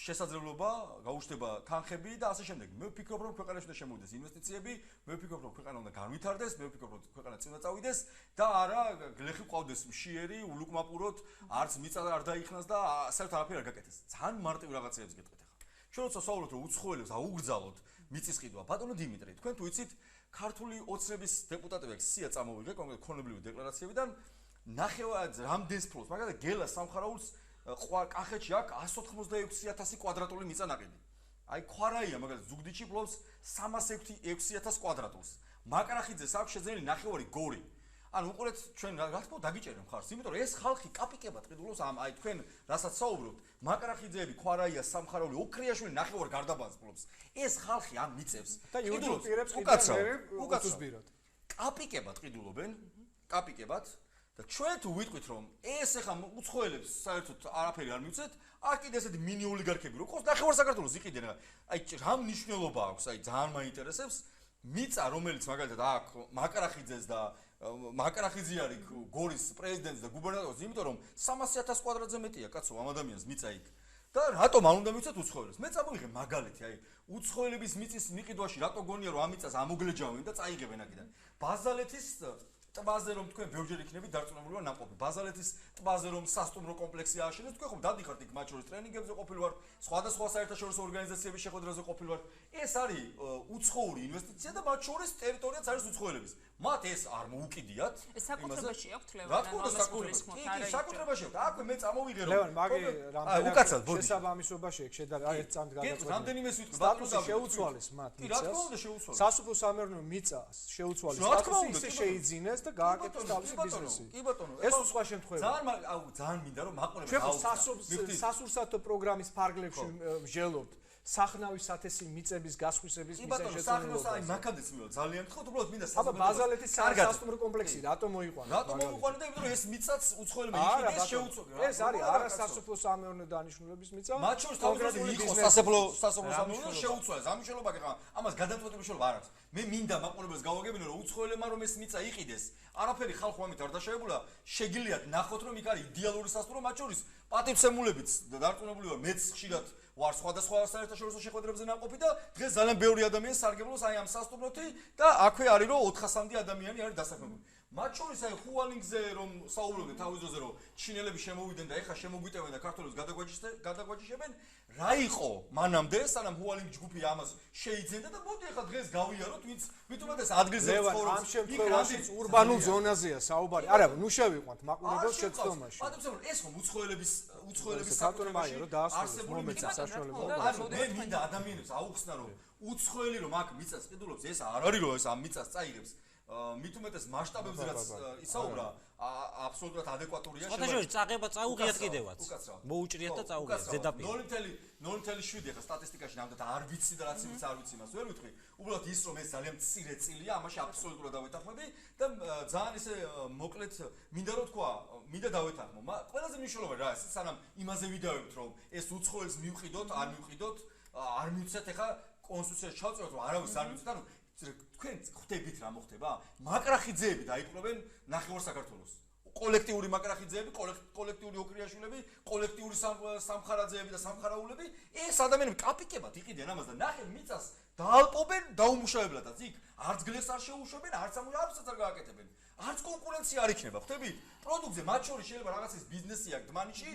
შესაძლებლობა, გაუჩნდება თანხები და ასე შემდეგ. მე ვფიქრობ, რომ ქვეყანაში უნდა შემოვიდეს ინვესტიციები, მე ვფიქრობ, რომ ქვეყანა უნდა განვითარდეს, მე ვფიქრობ, რომ ქვეყანა წინა წავიდეს და არა გლეხი ყავდეს მშიერი, ულუკმაპუროთ, არც მიწა არ დაიხნას და საერთოდ არაფერი არ გაკეთეს. ძალიან მარტივ რაღაცებს გეტყვით ახლა. ჩვენ როცა ვსაუბრობთ, რომ უცხოელებს აუგრძალოთ მიწის ყიდვა, ბატონო დიმიტრი, თქვენ თუ იცით, ქართული ოცნების დეპუტატები აქ სია წამოვიღე კონკრეტულად ქონებრივი დეკლარაციებიდან ნახევარ რამდენს ფლობს, მაგალითად გელას სამხარაულს კახეთში აქვს 186,000 კვადრატული მიწა ნაყიდი. აი ქვარაია მაგალითად ზუგდიდში ფლობს 306,000 კვადრატულს. მაკრახიძეს აქვს შეძენილი 9 გორი. ანუ უყურეთ ჩვენ რა თქმა უნდა დაგიჭერენ მხარს, იმიტომ რომ ეს ხალხი კაპიკებად ყიდულობს ამ აი თქვენ რასაც საუბრობთ, მაკრახიძეები, ქვარაია, სამხარაული, ოქრიაშვილი 9 გარდაბანს ფლობს. ეს ხალხი ამ მიწებს და YouTube პირებს უკაცრავად. კაპიკებად ყიდულობენ, კაპიკებად და ჩვენ თუ ვიტყვით რომ ეს ახლა უცხოელებს საერთოდ არაფერი არ მივცეთ, აქ კიდე ესეთი მინი ოლიგარქები რო ყავს 9 საქართველოს იყიდნენ. აი რა მნიშვნელობა აქვს, აი ძალიან მაინტერესებს მიწა რომელიც მაგალითად აქ მაკრახიძეს და მაკრახიძე არის გორის პრეზიდენტი და გუბერნატორი, იმიტომ რომ 300,000 კვადრატზე მეტია კაცო ამ ადამიანს მიწა იქ. და რატომ არ უნდა მივცეთ უცხოელებს? მე წამოიღე მაგალითი, აი უცხოელების მიწის მიყიდვაში რატო გონია რომ ამ მიწას ამოგლეჯავენ და წაიღებენ აქედან. ბაზალეთის ტბაზე რომ თქვენ ბევრჯერ იქნებით დარწმუნებული ვარ ნაყოფი. ბაზალეთის ტბაზე რომ სასტუმრო კომპლექსი ააშენეს, თქვენ ხომ დადიხართ იქ მათ შორის ტრენინგებზე ყოფილი ვართ, სხვადასხვა საერთაშორისო ორგანიზაციების შეხვედრაზე ყოფილი ვართ. ეს არის უცხოური ინვესტიცია და მათ შორის ტერიტორიაც არის უცხოელების. მათ ეს არ მოუკიდიათ. ეს საკუთრებაში აქვს რა ლევან, თქმა უნდა საკუთრებაში. კი, საკუთრებაში აქვს. აქვე მე წამოვიღე რომ ლევან, მაგი რამდენიმე შესაბამისობაში ეგ შედარება ერთ წამთ გადაწყვეტილი. რამდენიმეს ვიტყვი, სტატუსი შეუცვალეს მათ კი, რა თქმა უნდა შეუცვალეს. სასოფლო სამეურნეო მიწას შეუცვალეს რა თქმა სტატუსი უნდა, ისე კი, შეიძინეს და გააკეთეს თავისი ბიზნესი. კი ბატონო, ეს სხვა შემთხვევა. ძალიან მინდა რომ მაყურებელს ჩვენ სასურსათო პროგრამის ფარგლებში ვჟელობთ სახნავის სათესი მიწების გასხვისების მიზეზი შეცვლილობა. სახნავს აი მაქადეც მივა ძალიან გთხოვთ უბრალოდ მინდა საბა ბაზალეთის სასტუმრო კომპლექსი რატომ მოიყვანა? რატომ მოიყვანა და იმიტომ რომ ეს მიწაც უცხოელებმა იყიდეს შეუწყვეტ. ეს არის არასასოფლო სამეურნეო დანიშნულების მიწა. მათ შორის თავდაპირველად იყო სასოფლო სამეურნეო შეუწყვეტ. ამ მნიშვნელობა კი ხა ამას გადაწყვეტილების მნიშვნელობა არ აქვს. მე მინდა მაყურებელს გავაგებინო რომ უცხოელებმა რომ ეს მიწა იყიდეს, არაფერი ხალხო ამით არ დაშავებულა, შეგიძლიათ ნახოთ რომ იქ არის იდეალური სასტუმრო, მათ შორის პატივცემულებიც დარწმუნებული ვარ მეც ხშირად ვარ სხვადასხვა საერთაშორისო შეხვედრებზე ნაყოფი და დღეს ძალიან ბევრი ადამიანი სარგებლობს აი ამ სასტუმროთი და აქვე არის რომ 400-მდე ადამიანი არის დასაქმებული. მათ შორის აი ხუალინგზე რომ საუბრობდნენ თავის დროზე რომ ჩინელები შემოვიდნენ და ეხლა შემოგვიტევენ და ქართველებს გადაგვაჯიშებენ, რა იყო მანამდე სანამ ხუალინგ ჯგუფი ამას შეიძენდა და მოდი ეხლა დღეს გავიაროთ ვით უმეტეს ადგილზე ცხოვრობს. ამ შემთხვევაში ურბანულ ზონაზეა საუბარი. არა, ნუ შევიყვანთ მაყურებელს შეცდომაში. პატივცემული ეს ხომ უცხოელების საკუთრებაში რომ დაასრულოს მომეცა საშუალება. ანუ მე მინდა ადამიანებს აუხსნა რომ უცხოელი რომ აქ მიწას ყიდულობს ეს არ არის რომ ეს ამ მიწას წაიღებს. მით უმეტეს მასშტაბებზე რაც ისაუბრა აბსოლუტურად ადეკვატურია. შეთანხმებით წაღება წაუღიათ კიდევაც. მოუჭრიათ და წაუღიათ ზედაპირ. 0.7 ახლა სტატისტიკაში ნამდვილად არ ვიცი და რაც იმის არ ვიცი მას ვერ ვიტყვი. უბრალოდ ის რომ ეს ძალიან მცირე წილია, ამაში აბსოლუტურად დავეთანხმები და ძალიან ისე მოკლედ მინდა რომ თქვა, მინდა დავეთანხმო. ყველაზე მნიშვნელოვანი რა ის სანამ იმაზე ვიდავებთ რომ ეს უცხოელს მივყიდოთ, არ მივყიდოთ, არ მივცეთ ახლა კონსტიტუციაში ჩავწეროთ რომ არავის არ მივცეთ, ანუ თქვენ ხვდებით რა მოხდება? მაკრახიძეები დაიპყრობენ ნახევარ საქართველოს. კოლექტიური მაკრახიძეები, კოლექტიური ოქრიაშვილები, კოლექტიური სამხარაძეები და სამხარაულები, ეს ადამიანები კაპიკებად იყიდნენ ამას და ნახე მიწას დაალპობენ დაუმუშავებლადაც. იქ არც გლეხს არ შეუშვებენ, არც ამუშავებსაც არ გააკეთებენ. არც კონკურენცია არ იქნება, ხვდებით? პროდუქტზე მათ შორის შეიძლება რაღაცის ბიზნესი აქვს დმანიში,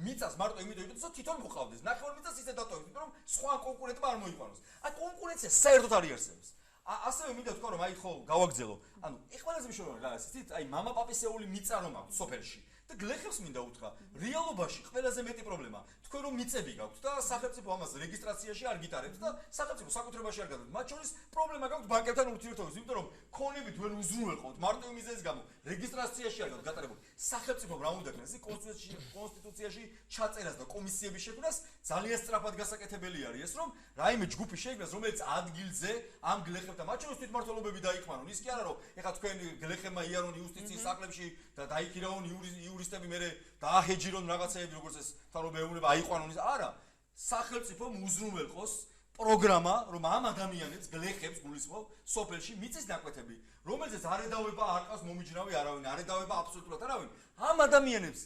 მიწას მარტო იმიტომ იბეძოს, თვითონ მოყავდეს. ნახევარ მიწას ისე დატოვებს, იმიტომ რომ სხვა კონკურენტმა არ მოიყვანოს. აი კონკურენცია საერთოდ არ იარსებებს. ასევე მინდა თქვა რომ აი ხო გავაგზელო. ანუ ეხვალაზე მნიშვნელოვანი რა არის? იცით, აი мама პაპისეული მიწა რომ აქვს სოფელში და გლეხებს მინდა უთხრა, რეალობაში ყველაზე მეტი პრობლემა თქვენ რომ მიწები გაქვთ და სახელმწიფო ამას რეგისტრაციაში არ გიტარებს და სახელმწიფო საკუთრებაში არ გადადის. მათ შორის პრობლემა გაქვთ ბანკებთან ურთიერთობაზე, იმიტომ რომ ქონებით ვერ უზრუნველყავთ მარტო იმის გამო რეგისტრაციაში არ გადაატარებულ. სახელმწიფო რა უნდა ქნეს? კონსტიტუციაში ჩაწერას და კომისიების შექმნას ძალიან სწრაფად გასაკეთებელი არის ეს რომ რაიმე ჯგუფი შეიქმნას, რომელიც ადგილზე ამ გლეხებთან მათ შორის თვითმმართველობები დაიქმნან. ის კი არა რომ ეხლა თქვენ გლეხებმა იარონ იუსტიციის საკლებში და დაიქირავონ იურისტები მერე დააჰეჯირონ რაღაცეები როგორც ეს თავრობეუნება აიყვანონ ის არა სახელმწიფომ უზრუნველყოს პროგრამა რომ ამ ადამიანებს გლეხებს გულისხმობ სოფელში მიწის ნაკვეთები რომელზეც არ ედავება არ ყავს მომიჯნავი არავინ არ ედავება აბსოლუტურად არავინ ამ ადამიანებს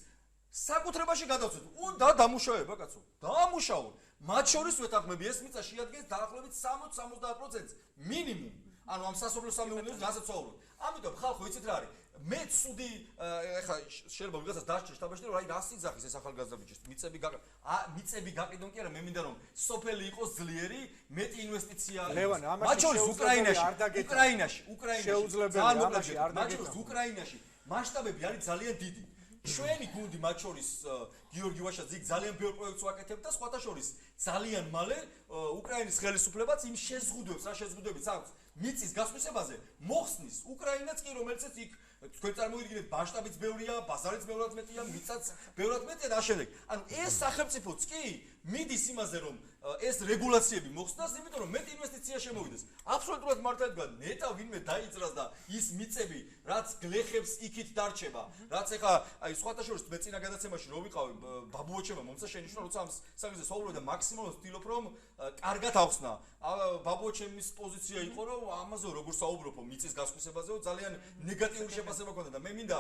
საკუთრებაში გადავწყვეტ უნდა დამუშავება კაცო დაამუშავონ მათ შორის ვეთანხმები ეს მიწა შეადგენს დაახლოებით 60-70% მინიმუმ ანუ ამ სასოფლო სამეურნეოს განსაცვალებლად ამიტომ ხალხო იცით რა არის მე ცუდი ეხლა შეიძლება ვიღაცას დასჭირ შტაბში რომ აი რა სიძახის ეს ახალგაზრდა ბიჭის მიწები გაყიდონ კი არა მე მინდა რომ სოფელი იყოს ძლიერი მეტი ინვესტიცია მათ შორის უკრაინაში შეუძლებელია ამაში არ დაგეჭირა უკრაინაში მასშტაბები არის ძალიან დიდი ჩვენი გუნდი მათ შორის გიორგი ვაშაძე ძალიან ბევრ პროექტს ვაკეთებთ და სხვათა შორის ძალიან მალე უკრაინის ხელისუფლებაც იმ შეზღუდვებს აქვს მიწის გასხვისებაზე მოხსნის უკრაინაც კი რომელიცაც იქ თქვენ წარმოიდგინეთ მასშტაბიც ბევრია, ბაზარიც ბევრად მეტია, მიწაც ბევრად მეტია და ამავდროულად ანუ ეს სახელმწიფოც კი მიდის იმაზე რომ ეს რეგულაციები მოხსნას, იმიტომ რომ მეტი ინვესტიცია შემოვიდეს. აბსოლუტურად მართლა თქვა, ნეტა ვინმე დაიწრას და ის მიწები, რაც გლეხებს იქით დარჩება, რაც ეხა აი სხვათა შორის მე წინა გადაცემაში რო ვიყავი ბაბუოჩემა მომცა შენიშნა, როცა ამ საკითხზე საუბრობ და მაქსიმალურად ვთილობ რომ კარგად ახსნა. ბაბუოჩემის პოზიცია იყო რომ ამაზე როგორ საუბრობო მიწის გასხვისებაზე, ძალიან ნეგატიური შეფასება ქონდა და მე მინდა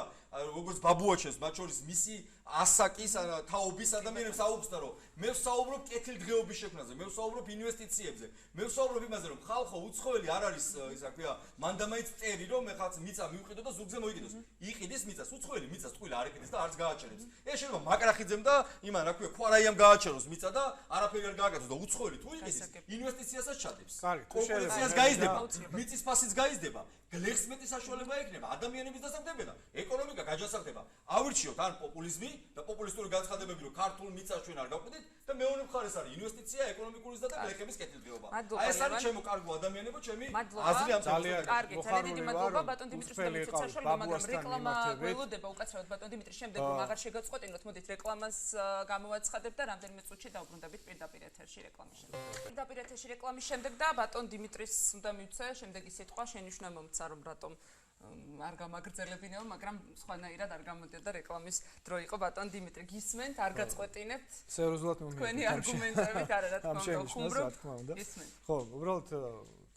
როგორც ბაბუოჩეს, მათ შორის მისი ასაკის თაობის ადამიანებს აუხსნა რომ მე ვსაუბრობ კეთილდღეობის შექმნაზე, მე ვსაუბრობ ინვესტიციებზე, მე ვსაუბრობ იმაზე რომ ხალხო უცხოელი არ არის ისა ქვია მანდამაიც წერი რომ ეხაც მიწა მივყიდო და ზურგზე მოიყიდოს. იყიდეს მიწას, უცხოელი მიწას ტყუილი არ იყიდეს და არც გააჩერებს. ეს შეიძლება მაკრახიძემ და იმან რა ქვია ქვარაიამ გააჩეროს მიწა და არაფერი არ გააკეთოს და უცხოელი თუ იყიდეს ინვესტიციასაც ჩადებს. კონკურენციას გაიზრდება, მიწის ფასიც გაიზრდება, გლეხს მეტი საშუალება ექნება, ადამიანების დასამდებება, ეკონომიკა გაჯასახდება. ავირჩიოთ ან პოპულიზმი და პოპულისტური განცხადებები რომ ქართულ მიწას ჩვენ არ გავყიდით და მეორე მხარეს არის ინვესტიცია, ეკონომიკური და გლეხების კეთილდღეობა. აი ეს არის ჩემო კარგო ადამიანებო, ჩემი აზრი ამ ძალიან კარგი, ძალიან დიდი მადლობა ბატონ დიმიტრის საშუალება, მაგრამ რეკლამა ველოდება უკაცრავად ბატონ დიმიტრის შემდეგ რომ აღარ შეგაწყვეტინოთ, მოდით რეკლამას გამოვაცხადებთ და რამდენიმე წუთში დავბრუნდებით პირდაპირ ეთერში რეკლამის შემდეგ. პირდაპირ ეთერში რეკლამის შემდეგ და ბატონ დიმიტრის უნდა მივცე შემდეგი სიტყვა შენიშვნა მომცა რომ რატომ არ გამაგრძელებინეო, მაგრამ სხვანაირად არ გამოდიოდა რეკლამის დრო იყო ბატონ დიმიტრი. გისმენთ, არ გაწყვეტინებთ? სერიოზულად მომიერთეთ. თქვენი არგუმენტებით არა რა თქმა უნდა. გისმენთ. ხო, უბრალოდ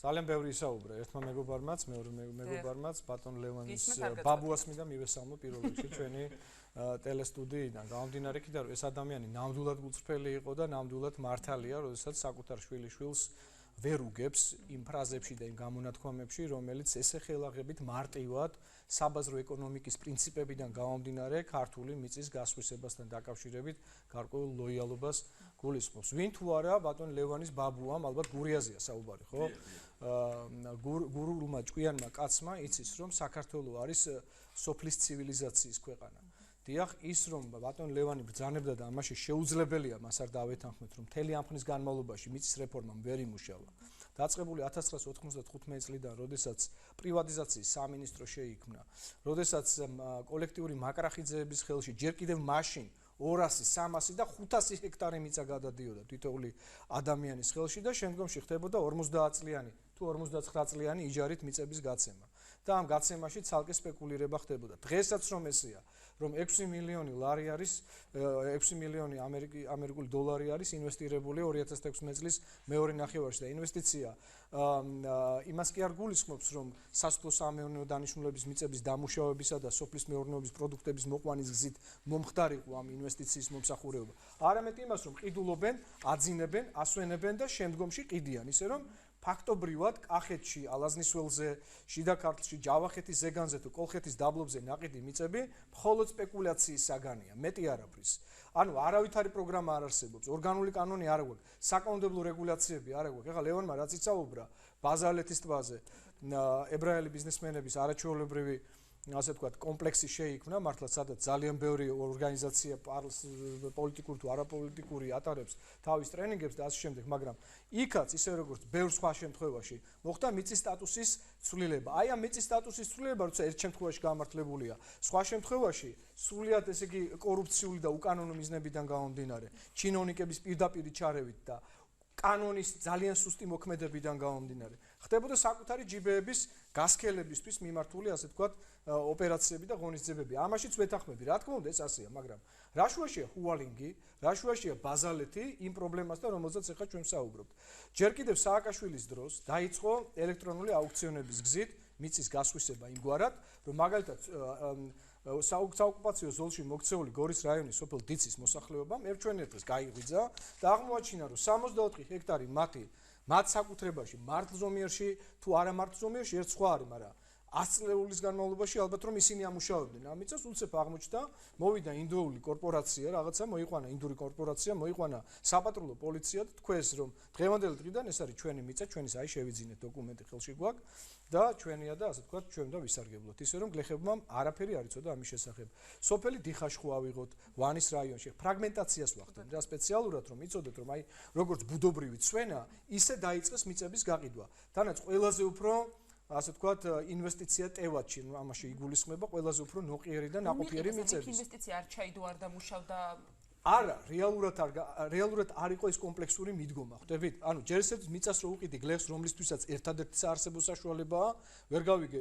ძალიან ბევრი ისაუბრა ერთმა მეგობარმაც, მეორე მეგობარმაც, ბატონ ლევანის ბაბუას მინდა მივესალმო პირველ რიგში ჩვენი ტელესტუდიიდან. გამომდინარე იქიდან რომ ეს ადამიანი ნამდვილად გულწრფელი იყო და ნამდვილად მართალია, როდესაც საკუთარ შვილიშვილს ვერ უგებს იმ ფრაზებში და იმ გამონათქვამებში, რომელიც ესეხელაღებით მარტივად საბაზრო ეკონომიკის პრინციპებიდან გამომდინარე ქართული მიწის გასხვისებასთან დაკავშირებით გარკვეულ ლოიალობას გულისხმობს. ვინ თუ არა ბატონ ლევანის ბაბუამ, ალბათ გურიაზია საუბარი, ხო? გურულმა ჭკვიანმა კაცმა იცის რომ საქართველო არის სოფლის ცივილიზაციის ქვეყანა. დიახ, ის რომ ბატონ ლევანი ბრძანებდა და ამაში შეუძლებელია მას არ დავეთანხმეთ რომ მთელი ამ ხნის განმავლობაში მიწის რეფორმამ ვერ იმუშავა. დაწყებული 1995 წლიდან, როდესაც პრივატიზაციის სამინისტრო შეიქმნა, როდესაც კოლექტიური მაკრახიძეების ხელში ჯერ კიდევ მაშინ 200, 300 და 500 ჰექტარი მიწა გადადიოდა თითოეული ადამიანის ხელში და შემდგომში ხდებოდა 50 წლიანი თუ 59 წლიანი იჯარით მიწების გაცემა. და ამ გაცემაში ცალკე სპეკულირება ხდებოდა. დღესაც რომ ესეა, რომ 6 მილიონი ლარი არის 6 მილიონი ამერიკული დოლარი არის ინვესტირებული 2016 წლის მეორე ნახევარში და ინვესტიცია იმას კი არ გულისხმობს რომ სასოფლო-სამეურნეო დანიშნულების მიწების დამუშავებისა და სოფლის მეურნეობის პროდუქტების მოყვანის გზით მომხდარიყო ამ ინვესტიციის მომსახურება. არამედ იმას რომ ყიდულობენ, აძინებენ, ასვენებენ და შემდგომში ყიდიან, ისე რომ ფაქტობრივად კახეთში, ალაზნისველზე, შიდა ქართლში, ჯავახეთის ზეგანზე თუ კოლხეთის დაბლობზე ნაყიდი მიწები მხოლოდ სპეკულაციის საგანია, მეტი არაფრის. ანუ არავითარი პროგრამა არ არსებობს, ორგანული კანონი არ აქვს, საკანონმდებლო რეგულაციები არ აქვს. ეხლა ლევანმა რაც იცაუბრა ბაზალეთის ტბაზე, ებრაელი ბიზნესმენების არაჩვეულებრივი ასე ვთქვათ, კომპლექსი შეიქმნა, მართლაც სადაც ძალიან ბევრი ორგანიზაცია პოლიტიკური თუ არაპოლიტიკური ატარებს თავის ტრენინგებს და ასე შემდეგ, მაგრამ იქაც ისე როგორც ბევრ სხვა შემთხვევაში მოხდა მიწის სტატუსის ცვლილება. აი ამ მიწის სტატუსის ცვლილება, როცა ერთ შემთხვევაში გამართლებულია, სხვა შემთხვევაში სრულიად ესე იგი კორუფციული და უკანონო მიზნებიდან გამომდინარე, ჩინოვნიკების პირდაპირი ჩარევით და კანონის ძალიან სუსტი მოქმედებიდან გამომდინარე, ხდებოდა საკუთარი ჯიბეების გასქელებისთვის მიმართული, ასე ვთქვათ, ოპერაციები და ღონისძიებები. ამაშიც ვეთანხმები, რა თქმა უნდა, ეს ასეა, მაგრამ რა შუაშია ჰუალინგი, რა შუაშია ბაზალეთი იმ პრობლემასთან, რომელზეც ახლა ჩვენ ვსაუბრობთ. ჯერ კიდევ სააკაშვილის დროს დაიწყო ელექტრონული აუქციონების გზით მიწის გასხვისება იმგვარად, რომ მაგალითად საოკუპაციო ზოლში მოქცეული გორის რაიონის სოფელ დიცის მოსახლეობამ ერთჩვენერ დღეს გაიღვიძა და აღმოაჩინა, რომ 64 ჰექტარი მათ საკუთრებაში მართლზომიერში თუ არა მართლზომიერში ერთ სხვა არის, მაგრამ 100 წლების განმავლობაში ალბათ რომ ისინი ამუშავებდნენ ამ მიწას, უცებ აღმოჩნდა, მოვიდა ინდოური კორპორაცია, რაღაცა მოიყვანა ინდური კორპორაცია, მოიყვანა საპატრულო პოლიცია და თქვენს რომ დღევანდელი დღიდან ეს არის ჩვენი მიწა, ჩვენის აი შევიძინეთ დოკუმენტი ხელში გვაქვს და ჩვენია და ასე ვთქვათ, ჩვენ და ვისარგებლოთ. ისე რომ გლეხებმა არაფერი არ იცოდა ამის შესახებ. სოფელი დიხაშხუ ავიღოთ ვანის რაიონში. ფრაგმენტაციას ვახდენ და სპეციალურად რომ იცოდეთ რომ აი როგორც ბუდობრივი ცვენა, ისე დაიწყეს მიწების გაყიდვა. თანაც ყველაზე უფრო ასე ვთქვათ, ინვესტიცია ტევადში, ამაში იგულისხმება ყველაზე უფრო ნოყიერი და ნაყოფიერი მიწები. ინვესტიცია არ ჩაიდო არ დამუშავდა არა, რეალურად არ იყო ეს კომპლექსური მიდგომა, ხვდებით? ანუ ჯერ ესეთ მიწას რო უყიდი გლეხს, რომლისთვისაც ერთადერთი საარსებო საშუალებაა, ვერ გავიგე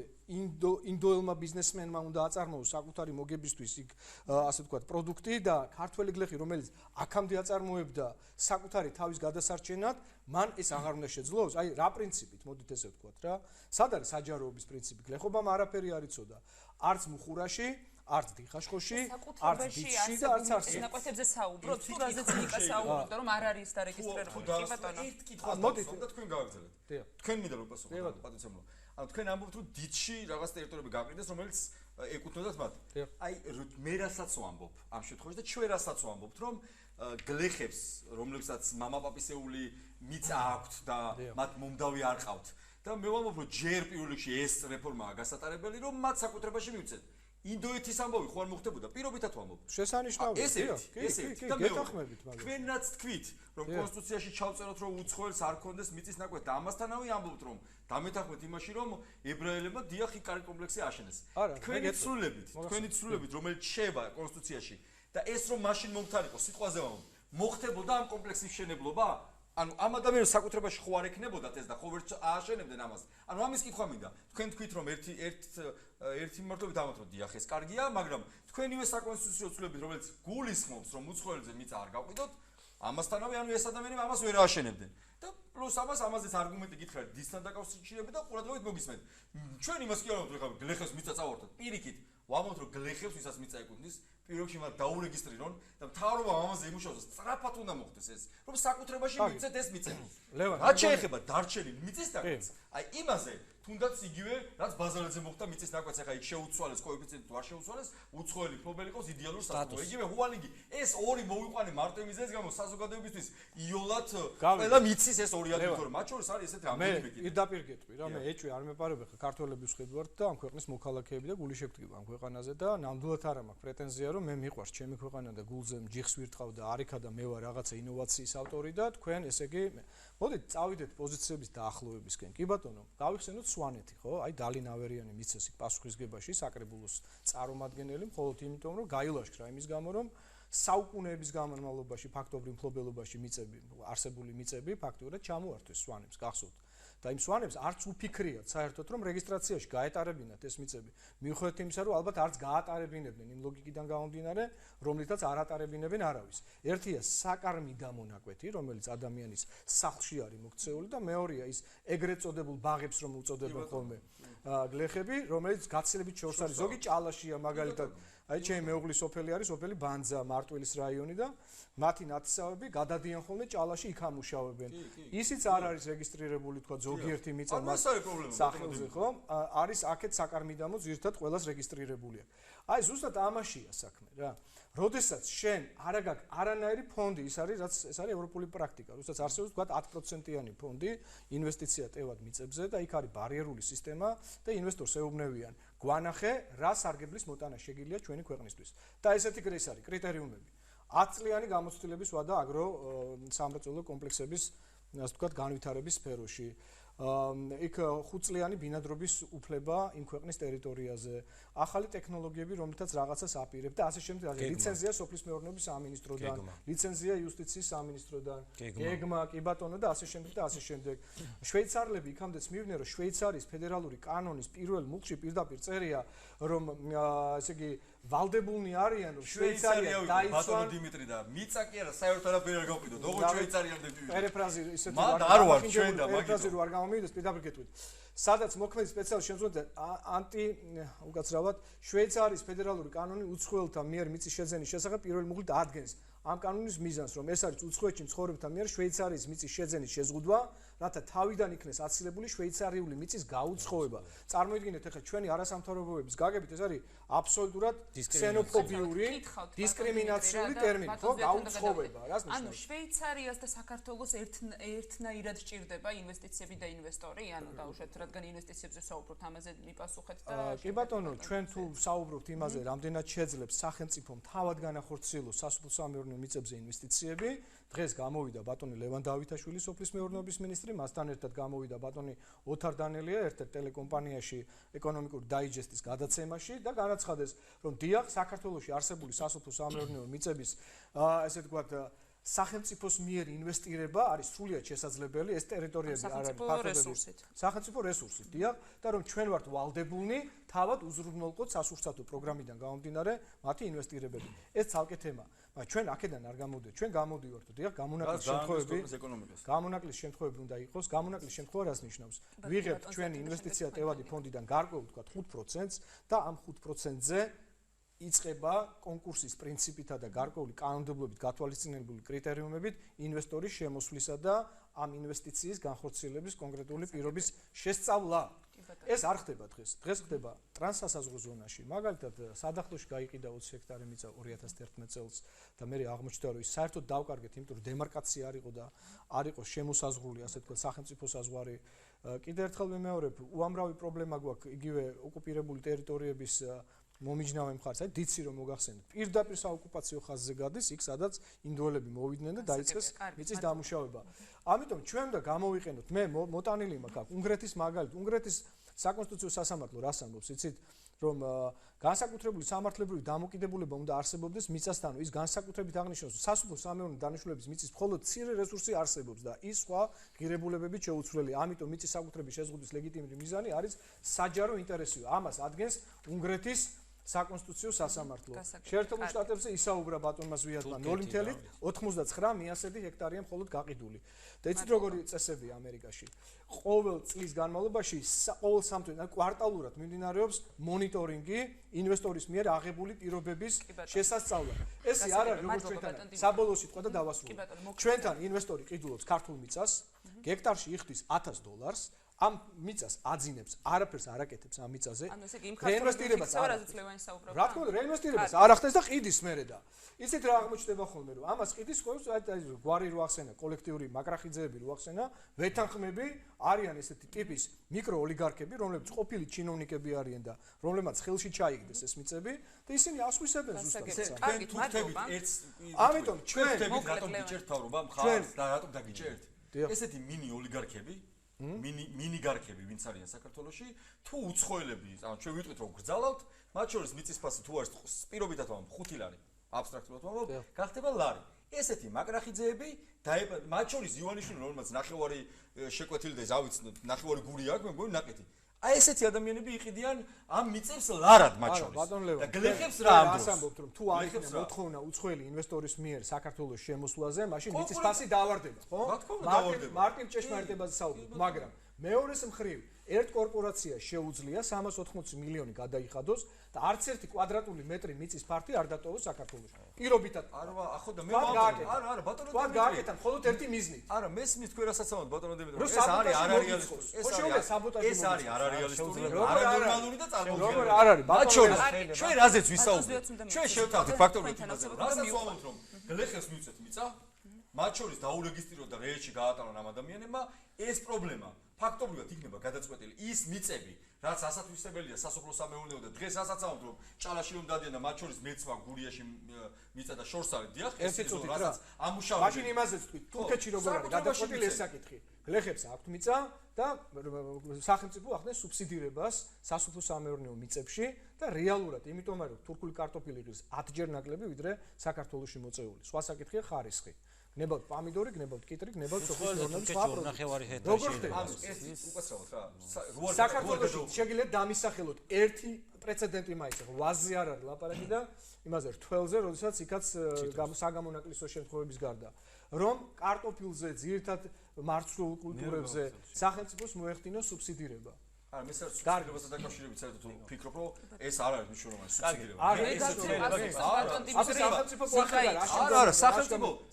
ინდოელმა ბიზნესმენმა უნდა აწარმოოს საკუთარი მოგებისთვის იქ ასე ვთქვათ, პროდუქტი და ქართველი გლეხი, რომელიც აქამდე აწარმოებდა საკუთარი თავის გადასარჩენად, მან ეს აღარ უნდა შეძლოს. აი, რა პრინციპით, მოდით ესე ვთქვათ რა. სად არის საჯაროობის პრინციპი? გლეხობამ არაფერი არ იცოდა. არც მუხურაში არც დიხაშხოში, არც ბიჭში და არც არსებობს. ნაკვეთებზე საუბრობთ, თუ რაზეც ნიკა საუბრობდა, რომ არ არის დარეგისტრირებული. კი ბატონო. ერთ კითხვას და თქვენ გავაგზავნეთ. თქვენ მინდა რომ პასუხობთ, პატიცემლო. ანუ თქვენ ამბობთ, რომ დიჩში რაღაც ტერიტორიები გაყიდეს, რომელიც ეკუთვნოდათ მათ. აი, მე რასაც ვამბობ ამ შემთხვევაში და ჩვენ რასაც ვამბობთ, რომ გლეხებს, რომლებსაც მამაპაპისეული მიწა აქვთ და მათ მომდავი არ ყავთ. და მე ვამბობ, რომ ჯერ პირველ რიგში ეს რეფორმაა გასატარებელი, რომ მათ საკუთრებაში მივცეთ. ინდოეთის ამბავი ხო არ მოხდებოდა პირობითად ვამბობ. შესანიშნავია. ესეთი და გეთანხმებით, მაგრამ თქვენ რაც თქვით, რომ კონსტიტუციაში ჩავწეროთ, რომ უცხოელს არ ქონდეს მიწის ნაკვეთი და ამასთანავე ამბობთ, რომ დამეთანხმეთ იმაში, რომ ებრაელებმა დიახ იკარი კომპლექსი ააშენეს. თქვენი ცვლილებით, რომელიც შეება კონსტიტუციაში და ეს რომ მაშინ მომთარიყო, სიტყვაზე ვამბობ, მოხდებოდა ამ კომპლექსის მშენებლობა? ანუ ამ ადამიანის საკუთრებაში ხო არ ექნებოდათ ეს და ხო ვერ ააშენებდნენ ამას. ანუ ამის კითხვა მინდა. თქვენ თქვით რომ ერთი მიმართულებით ამბობთ რომ დიახ ეს კარგია, მაგრამ თქვენივე საკონსტიტუციო ცვლილებით რომელიც გულისხმობს რომ უცხოელზე მიწა არ გავყიდოთ, ამასთანავე ანუ ეს ადამიანები ამას ვერ ააშენებდნენ. და პლუს ამაზეც არგუმენტი გითხრათ დისთან დაკავშირებით და ყურადღებით მოგისმენთ. ჩვენ იმას კი არ ვამბობთ, რომ გლეხებს მიწა წავართოთ. პირიქით, ვამბობთ რომ გლეხებს ვისაც მიწა ეკუთვნის, პირველში მათ დაურეგისტრირონ და მთავრობამ ამაზე იმუშაოს, სწრაფად უნდა მოხდეს ეს, რომ საკუთრებაში მივცეთ ეს მიწები. რაც შეეხება დარჩენილ მიწის ნაკვეთს, აი იმაზე თუნდაც იგივე რაც ბაზარებზე მოხდა მიწის ნაკვეთს, ახლა იქ შეუცვალეს კოეფიციენტი თუ არ შეუცვალეს, უცხოელი მფლობელი ყავს იდეალურ სტატუსს. იგივე ჰუალინგი, ეს ორი მოვიყვანე მარტო იმის გამო საზოგადოებისთვის იოლად ყველა მიცის ეს ორი ადგილი, თორემ მათ შორის არის ესეთი ამდენი მეკითხი. მე პირდაპირ გეტყვი რა, მე ეჭვი არ მეპარებ ხა ქართველების ხედვართ და ამ ქვეყნის მოქალაქეები და გული შეგდგება ამ ქვეყანაზე და ნამდვილად არ მაქვს პრეტენზია რომ მე მიყვარს ჩემი ქვეყანა და გულზე ჯიხს ვირთხავ და არიქა და მე ვარ რაღაცა ინოვაციის ავტორი და თქვენ ესე იგი მოდით წავიდეთ პოზიციების დაახლოებისკენ. კი ბატონო, გავიხსენოთ სვანეთი, ხო? აი დალინ ავერიანი მიცეს იქ პასუხისგებაში საკრებულოს წარმომადგენელი, მხოლოდ იმიტომ რომ გაილაშქრა იმის გამო რომ საუკუნეების განმავლობაში ფაქტობრივ მფლობელობაში არსებული მიწები ფაქტობრივად ჩამოართვეს სვანებს, გახსოვთ. და იმ სვანებს არც უფიქრიათ საერთოდ რომ რეგისტრაციაში გაეტარებინათ ეს მიწები. მიუხედავად იმისა, რომ ალბათ არც გაატარებინებდნენ იმ ლოგიკიდან გამომდინარე, რომლითაც არ ატარებინებენ არავის. ერთია საკარმი დამონაკვეთი, რომელიც ადამიანის სახლში არის მოქცეული და მეორეა ის ეგრეთ წოდებულ ბაღებს რომ უწოდებენ ხოლმე გლეხები, რომელიც გაცილებით შორს არის. ზოგი ჭალაშია მაგალითად. აი ჩემი მეუღლის სოფელი არის, სოფელი ბანძა, მარტვილის რაიონი და მათი ნათესავები გადადიან ხოლმე ჭალაში იქ ამუშავებენ. ისიც არ არის რეგისტრირებული თქვა ზოგიერთი მიწა მას სახელზე, ხო? არის აქეთ საკარმიდამო ზირთად ყველას რეგისტრირებული აქვს. აი ზუსტად ამაშია საქმე რა. როდესაც შენ არ გაქვს არანაირი ფონდი, ის არის რაც ეს არის ევროპული პრაქტიკა. როდესაც არსებობს თქვა 10%-იანი ფონდი ინვესტიცია ტევად მიწებზე და იქ არის ბარიერული სისტემა და ინვესტორს ეუბნევიან გვანახე რა სარგებლის მოტანა შეგიძლია ჩვენი ქვეყნისთვის. და ესეთი ეს არის კრიტერიუმები. 10 წლიანი გამოცდილების ვადა აგრო სამრეწველო კომპლექსების ასე ვთქვათ განვითარების სფეროში. იქ 5 წლიანი ბინადრობის უფლება იმ ქვეყნის ტერიტორიაზე, ახალი ტექნოლოგიები, რომლითაც რაღაცას აპირებ და ასე შემდეგ. ლიცენზია სოფლის მეურნეობის სამინისტროდან, ლიცენზია იუსტიციის სამინისტროდან, გეგმა, კი ბატონო და ასე შემდეგ და ასე შემდეგ. შვეიცარიელები იქამდეც მივიდნენ, რომ შვეიცარიის ფედერალური კანონის პირველ მუხლში პირდაპირ წერია, რომ ესე იგი ვალდებულნი არიან, რომ შვეიცარია დაიცვან. ბატონო დიმიტრი და მიწა კი არა, საერთოდ არაფერი არ გავყიდოთ. ოღონდ შვეიცარიამდე ვიდით. პერიფრაზი ისეთი არ ვარ ჩვენ და მაგიტო არ გამომივიდეს პირდაპირ გეტყვით. სადაც მოქმედი სპეციალური შემოწმება უკაცრავად შვეიცარიის ფედერალური კანონი უცხოელთა მიერ მიწის შეძენის შესახებ პირველი მუხლით ადგენს ამ კანონის მიზანს, რომ ეს არის უცხოეთში მცხოვრებთა მიერ შვეიცარიის მიწის შეძენის შეზღუდვა, რათა თავიდან იქნეს აცილებული შვეიცარიული მიწის გაუცხოება. წარმოიდგინეთ ახლა ჩვენი არასამთავრობოების გაგებით ეს არის აბსოლუტურად ქსენოფობიური დისკრიმინაციული ტერმინი, ხო? გაუცხოება, რას ნიშნავს? ანუ შვეიცარიას და საქართველოს ერთნაირად სჭირდება ინვესტიციები და ინვესტორი, ანუ დაუშვათ, რადგან ინვესტიციებზე საუბრობთ, ამაზე მიპასუხეთ და კი ბატონო, ჩვენ თუ საუბრობთ იმაზე, რამდენად შეძლებს სახელმწიფომ თავად განახორციელოს სასოფლო-სამეურნეო მიწებზე ინვესტიციები, დღეს გამოვიდა ბატონი ლევან დავითაშვილი სოფლის მეურნეობის მინისტრი, მასთან ერთად გამოვიდა ბატონი ოთარ დანელია ერთ-ერთ ტელეკომპანიაში ეკონომიკური დაიჯესტის გადაცემაში და განაცხადეს, რომ დიახ, საქართველოში არსებული სასოფლო-სამეურნეო მიწების ესე ვთქვათ სახელმწიფოს მიერ ინვესტირება არის სრულიად შესაძლებელი, ეს ტერიტორიები არ არის ფართობები. სახელმწიფო რესურსით, დიახ, და რომ ჩვენ ვართ ვალდებულნი თავად უზრუნველყოთ სასურსათო პროგრამიდან გამომდინარე მათი ინვესტირებები. ეს ცალკე თემა. მაგრამ ჩვენ აქედან არ გამოვდივართ, ჩვენ გამოვდივართ, დიახ, გამონაკლის შემთხვევები უნდა იყოს, გამონაკლის შემთხვევა რას ნიშნავს? ვიღებთ ჩვენი ინვესტიცია ტევადი ფონდიდან გარკვეულ თქვა 5%-ს და ამ 5%-ზე იწყება კონკურსის პრინციპითა და გარკვეული კანონმდებლობით გათვალისწინებული კრიტერიუმებით ინვესტორის შემოსვლისა და ამ ინვესტიციის განხორციელების კონკრეტული პირობის შესწავლა. ეს არ ხდება დღეს. დღეს ხდება ტრანსსასაზღვრო ზონაში. მაგალითად, სადახლოში გაიყიდა 20 ჰექტარი მიწა 2011 წელს და მე აღმოჩნდა, რომ ის საერთოდ დავკარგეთ, იმიტომ რომ დემარკაცია არ იყო და არ იყო შემოსაზღვრული, ასე ვთქვათ, სახელმწიფო საზღვარი. კიდევ ერთხელ ვიმეორებ, უამრავი პრობლემა გვაქვს იგივე ოკუპირებული ტერიტორიების მომიჯნავე მხარეს, აი დიცი რომ მოგახსენეთ. პირდაპირ საოკუპაციო ხაზზე გადის, იქ სადაც ინდოელები მოვიდნენ და დაიწყეს მიწის დამუშავება. ამიტომ ჩვენ უნდა გამოვიყენოთ, მე მოტანილი მაქვს აქ უნგრეთის მაგალითი, უნგრეთის საკონსტიტუციო სასამართლო რას ამბობს, იცით, რომ განსაკუთრებული სამართლებრივი დამოკიდებულება უნდა არსებობდეს მიწასთან, ის განსაკუთრებით აღნიშნავს, რომ სასოფლო-სამეურნეო დანიშნულების მიწის მხოლოდ მცირე რესურსი არსებობს და ის სხვა ღირებულებებით შეუცვლელია. ამიტომ მიწის საკუთრების შეზღუდვის ლეგიტიმური მიზანი არის საჯარო ინტერესია. ამას ადგენს უნგრეთის საკონსტიტუციო სასამართლო. შეერთებულ შტატებზე ისაუბრა ბატონმა ზვიადმა 0.99 მიასედი ჰექტარია მხოლოდ გაყიდული. და იცით როგორი წესებია ამერიკაში? ყოველ წლის განმავლობაში ყოველ სამთვიან კვარტალურად მიმდინარეობს მონიტორინგი ინვესტორის მიერ აღებული პირობების შესასწავლად. ეს არ არის როგორც ჩვენთან საბოლოო სიტყვა და დავასრულებ. ჩვენთან ინვესტორი ყიდულობს ქართულ მიწას, გექტარში იხდის $1000. ამ მიწას აძინებს, არაფერს არ აკეთებს ამ მიწაზე. რეინვესტირებას არ ახდენს. რა თქმა უნდა, რეინვესტირებას არ ახდენს და ყიდის მერე და. იცით რა აღმოჩნდება ხოლმე, რომ ამას ყიდის ყოველს აი გვარი რო ახსენა, კოლექტიური მაგრახიძეები რო ახსენა, ვეთანხმები არიან ესეთი ტიპის მიკროოლიგარქები, რომლებიც ყოფილი ჩინოვნიკები არიან და რომლებმაც ხელში ჩაიგდეს ეს მიწები და ისინი ასხვისებენ ზუსტად. ამიტომ ჩვენ რატომ გიჭერთ თავრობა მხარს და რატომ დაგიჭერთ? ესეთი მინი ოლიგარქები მინიგარქები ვინც არიან საქართველოში თუ უცხოელები ანუ ჩვენ ვიტყვით რომ გრძალავთ მათ შორის მიწის ფასი თუ არის პირობითად ვამბობ 5 ლარი აბსტრაქტულად ვამბობ გახდება ლარი ესეთი მაგრახიძეები მათ შორის ივანიშვილი რომელმაც ნახევარი შეკვეთილი და ზავიცნოთ ნახევარი გური აქვს მე მგონი ნაკეთი აი ესეთი ადამიანები იყიდიან ამ მიწებს ლარად მათ შორის და გლეხებს რა ამბობთ რომ თუ არ იქნება მოთხოვნა უცხოელი ინვესტორის მიერ საქართველოს შემოსვლაზე მაშინ მიწის ფასი დავარდება ხო მარტივ ჭეშმარიტებაზე საუბრობთ მაგრამ მეორეს მხრივ ერთ კორპორაციას შეუძლია 380 მილიონი გადაიხადოს და არც ერთი კვადრატული მეტრი მიწის ფართი არ დატოვოს საქართველოში. პირობითად. არა, ხო და მე არა, ბატონო დიმიტრი. გააკეთა მხოლოდ ერთი მიზნით. არა, მესმის თქვენ რასაც ამბობთ ბატონო დიმიტრი. ეს არის არარეალისტური. ეს არის არარეალისტური, არანორმალური და წარმოუდგენელი. როგორ არ არის ბატონო? ჩვენ რაზეც ვისაუბრებთ? ჩვენ შევთავაზეთ ფაქტობრივად იმაზე, რომ რასაც ვამბობთ, რომ გლეხებს მივწეთ მიწა, მათ შორის დაურეგისტრიროთ და რეესში გაატარონ ამ ადამიანებმა, ეს პრობლემა ფაქტობრივად იქნება გადაწყვეტილი ის მიწები, რაც ასათვისებელია სასოფლო-სამეურნეო და დღეს ასაც ამბობთ, რომ ჭალაში რომ დადიან და მათ შორის მეცვა გურიაში მიწა და შორს არის, დიახ, ეს ის რასაც ამუშავებენ. მაშინ იმაზეც თქვით, თურქეთში როგორ არის გადაწყვეტილი ეს საკითხი. გლეხებს აქვთ მიწა და სახელმწიფო ახდენს სუბსიდირებას სასოფლო-სამეურნეო მიწებში და რეალურად, იმიტომ რომ თურქული კარტოფილი ღირს 10-ჯერ ნაკლები ვიდრე საქართველოში მოწეული. სხვა საკითხია ხარისხი. გნებავთ პამიდორი, გნებავთ კიტრი, გნებავთ სოფლის მეურნეობის სხვა პროდუქტი. როგორ ხდება? ეს უკაცრავად რა. საქართველოში შეგიძლიათ დამისახელოთ ერთი პრეცედენტი მაინც, ვაზზე არ არის ლაპარაკი და იმაზე რთველზე, როდესაც იქაც საგამონაკლისო შემთხვევების გარდა, რომ კარტოფილზე, ძირითად მარცვლეულ კულტურებზე სახელმწიფოს მოეხდინოს სუბსიდირება. არა, მე სუპსიდირებასთან დაკავშირებით საერთოდ ვფიქრობ, რომ ეს არ არის მნიშვნელოვანი სუბსიდირება. არა,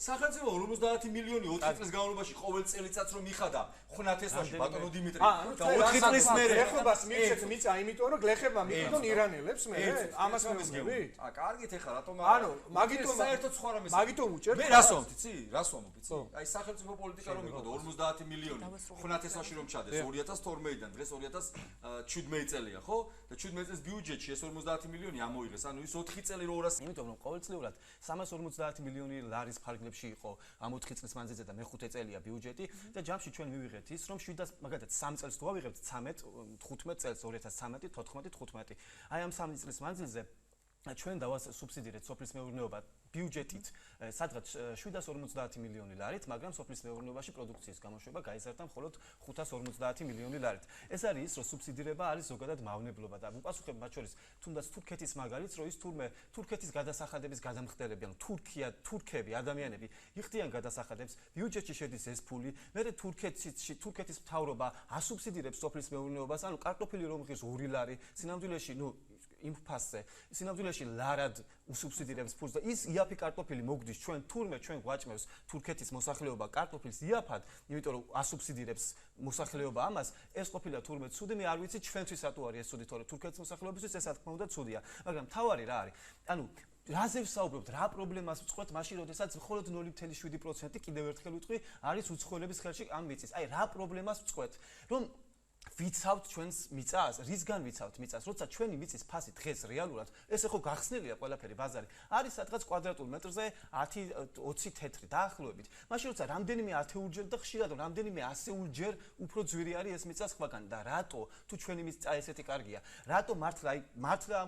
სახელმწიფო 50 მილიონი 4 წლის განმავლობაში ყოველ წელიწადს რომ მიხადა ხუნათესვაში ბატონო დიმიტრი და 4 წლის მერე ეხობას მიწა, იმიტომ რომ გლეხებმა მიყიდონ ირანელებს მე. ამას მოგესმევით? კარგით ეხლა რატომ ანუ მაგიტომ საერთოდ სხვა რამეს მაგიტომ უჭერთ. მე რას ვამბობ, იცი? რას ვამბობ, იცი? აი სახელმწიფო პოლიტიკა რომ იყოდა 50 მილიონი ხუნათესვაში რომ ჩადეს 2012-დან დღეს 2017 წელია, ხო? და 17 წელს ბიუჯეტში ეს 50 მილიონი ამოიღეს. ანუ ის 4 წელი რო 200 იმიტომ რომ ყოველწლიურად 350 მილიონი ლარის ფარგლებში იყო ამ 4 წლის მანძილზე და მე-5 წელია ბიუჯეტი და ჯამში ჩვენ მივიღეთ ის რომ 700 მაგალითად 3 წელს თუ ავიღებთ 13 15 წელს 2013 14 15 აი ამ 3 წლის მანძილზე ჩვენ დავასუბსიდირეთ სოფლის მეურნეობა ბიუჯეტით სადღაც 750 მილიონი ლარით, მაგრამ სოფლის მეურნეობაში პროდუქციის გამოშვება გაიზარდა მხოლოდ 550 მილიონი ლარით. ეს არის ის, რომ სუბსიდირება არის ზოგადად მავნებლობა და უპასუხებ მათ შორის თუნდაც თურქეთის მაგალითს, რომ ის თურმე თურქეთის გადასახადების გადამხდელები, ანუ თურქები, ადამიანები იხდიან გადასახადებს, ბიუჯეტში შედის ეს ფული, მერე თურქეთის მთავრობა ასუბსიდირებს სოფლის მეურნეობას, ანუ კარტოფილი რომ ღირს 2 ლარი, სინამდვილეში, იმ ფასზე სინამდვილეში ლარად უსუბსიდირებს ფულს და ის იაფი კარტოფილი მოგდის ჩვენ თურმე ჩვენ გვაჭმევს თურქეთის მოსახლეობა კარტოფილს იაფად, იმიტომ რომ ასუბსიდირებს მოსახლეობა ამას, ეს ყოფილა თურმე ცუდი, მე არ ვიცი ჩვენთვის რატო არის ეს ცუდი, თორე თურქეთის მოსახლეობისთვის ეს რა თქმა უნდა ცუდია, მაგრამ თავარი რა არის? ანუ რაზე ვსაუბრობთ, რა პრობლემას ვწყვეტ მაშინ, როდესაც მხოლოდ 0.7% კიდევ ერთხელ ვიტყვი, არის უცხოელების ხელში ამ მიწის. აი რა პრობლემას ვწყვეტ, რომ ვიცავთ ჩვენს მიწას, რისგან ვიცავთ მიწას, როცა ჩვენი მიწის ფასი დღეს რეალურად, ეს ხო გახსნილია ყველაფერი ბაზარი, არის სადღაც კვადრატულ მეტრზე 10-20 თეთრი დაახლოებით. მაშინ როცა რამდენიმე ათეულჯერ და ხშირად რამდენიმე ასეულჯერ უფრო ძვირი არის ეს მიწა სხვაგან და რატო თუ ჩვენი მიწა ესეთი კარგია, რატო მართლა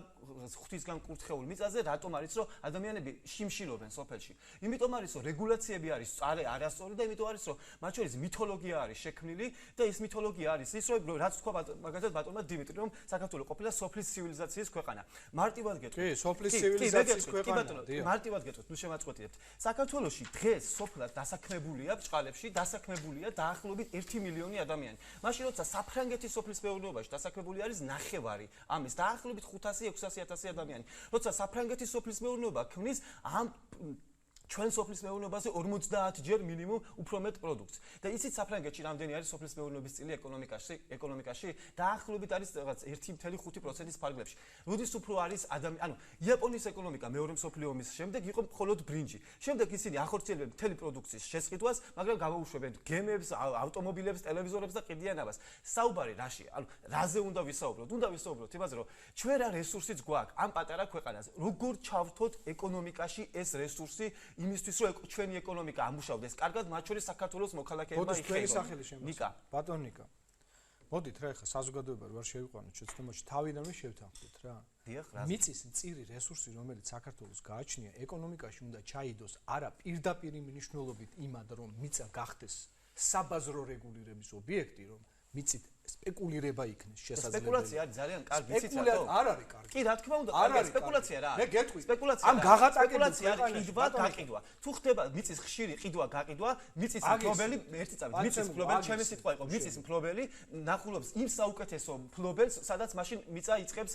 ღვთისგან კურთხეულ მიწაზე რატომ არის რომ ადამიანები შიმშილობენ სოფელში? იმიტომ არის რომ რეგულაციები არის არასწორი და იმიტომ არის რომ მათ შორის მითოლოგია არის შექმნილი და ეს მითოლოგია არის ის რომ რაც თქვა მაგალითად ბატონმა დიმიტრი რომ საქართველო ყოფილა სოფლის ცივილიზაციის ქვეყანა. მარტივად გეტყვით. კი, სოფლის ცივილიზაციის ქვეყანა. მარტივად გეტყვით, ნუ შემაწყვეტიებთ. საქართველოში დღეს სოფლად დასაქმებულია ბჭყალებში, დასაქმებულია დაახლოებით 1 მილიონი ადამიანი. მაშინ როცა საფრანგეთის სოფლის მეურნეობაში დასაქმებული არის ნახევარი ამის, დაახლოებით 500-600 ადამიანი. როცა საფრანგეთის სოფლის მეურნეობა ქმნის ამ ჩვენ სოფლის მეურნეობაზე 50 ჯერ მინიმუმ უფრო მეტ პროდუქტს. და იცით საფრანგეთში რამდენი არის სოფლის მეურნეობის წილი ეკონომიკაში? დაახლოებით არის რაღაც 1.5%-ის ფარგლებში. როდის უფრო არის ანუ იაპონიის ეკონომიკა მეორე მსოფლიო ომის შემდეგ იყო მხოლოდ ბრინჯი. შემდეგ ისინი ახორციელებენ მთელი პროდუქციის შესყიდვას, მაგრამ გავაუშვებენ გემებს, ავტომობილებს, ტელევიზორებს და ყიდიანებას. საუბარი რაში? ანუ რაზე უნდა ვისაუბროთ? უნდა ვისაუბროთ იმაზე, რომ ჩვენ რა რესურსიც გვაქვს ამ პატარა ქვეყანაზე. როგორ ჩავრთოთ ეკონომიკაში ეს რესურსი იმისთვის რომ ჩვენი ეკონომიკა ამუშავდეს კარგად, მათ შორის საქართველოს მოქალაქეებმა ნიკა. ბატონ ნიკა. მოდით რა ეხა საზოგადოება ვარ შევიყვანოთ შეცდომაში თავიდანვე შევთანხმდით რა. მიწის მწირი რესურსი რომელიც საქართველოს გააჩნია ეკონომიკაში უნდა ჩაიდოს არა პირდაპირ მნიშვნელობით იმად რომ მიწა გახდეს საბაზრო რეგულირების ობიექტი რომ მიწით სპეკულირება იქნეს შესაძლებელი. სპეკულაცია არის ძალიან კარგი, იცით რატო? არ არის კარგი. კი, რა თქმა უნდა, კარგი სპეკულაცია რა. მე გეტყვი. სპეკულაცია. ამ გაღაწაკებული ყიდვა, გაყიდვა. თუ ხდება მიწის ხშირი ყიდვა, გაყიდვა, მიწის მფლობელი, ერთი წამით, მიწის მფლობელი, ჩემი სიტყვა იყო, მიწის მფლობელი ნახულობს იმ საუკეთესო მფლობელს, სადაც მაშინ მიწა იწყებს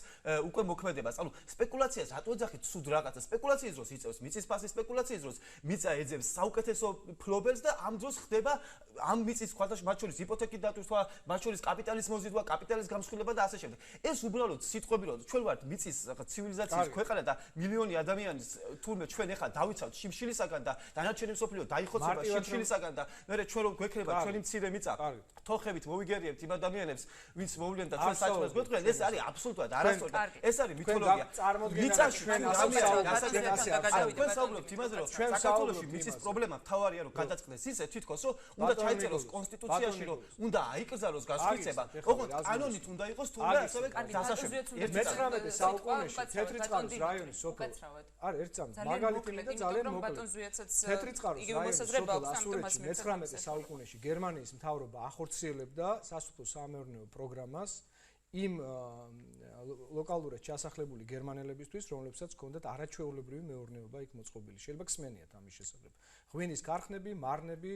უკვე მოქმედებას. ანუ სპეკულაციას რატო ეძახით ცუდ რაღაცა? სპეკულაციის დროს იწევს მიწის ფასი, სპეკულაციის დროს მიწა ეძებს საუკეთესო მფლობელს და ამ დროს ხდება ამ მიწის ხვალდაში მათ შორის იპოთეკით დატვირთვა, მათ შორის კაპიტალის მოზიდვა, კაპიტალის გამსხვილება და ასე შემდეგ. ეს უბრალოდ სიტყვები რომ ჩვენ ვართ მიწის ცივილიზაციის ქვეყანა და მილიონი ადამიანის თურმე ჩვენ ახლა დავიცავთ შიმშილისაგან და დანარჩენი მსოფლიო დაიხოცება შიმშილისაგან და მე ჩვენ რომ გვექნება ჩვენი მცირე მიწა თოხებით მოვიგერიებთ იმ ადამიანებს ვინც მოვლენ და ჩვენ საჭმელს გვეტყვიან ეს არის აბსოლუტურად არასწორი ეს არის მითოლოგია მიწა ჩვენ ჩვენ საუბრობთ იმაზე რომ საქართველოში მიწის პრობლემა მთავარია რომ გადაწყდეს ისე თითქოს რომ უნდა ჩაიწეროს კონსტიტუციაში რომ უნდა აიკრძალოს გასხვიცება ოღონდ კანონით უნდა იყოს თუნდაც ასევე დასაშვები 19 საუკუნეში თეთრიწყაროს რაიონის სოფელ არა ერთ წამს მაგალითი და ძალიან მოკლე თეთრიწყაროს რაიონის სოფელ ასურეთში 19 საუკუნეში გერმანიის მთავრობა ახორციელებდა სასოფლო სამეურნეო პროგრამას იმ ლოკალურად ჩასახლებული გერმანელებისთვის, რომლებსაც ჰქონდათ არაჩვეულებრივი მეურნეობა იქ მოწყობილი. შეიძლება გსმენიათ ამის შესახებ. ღვინის ქარხნები, მარნები,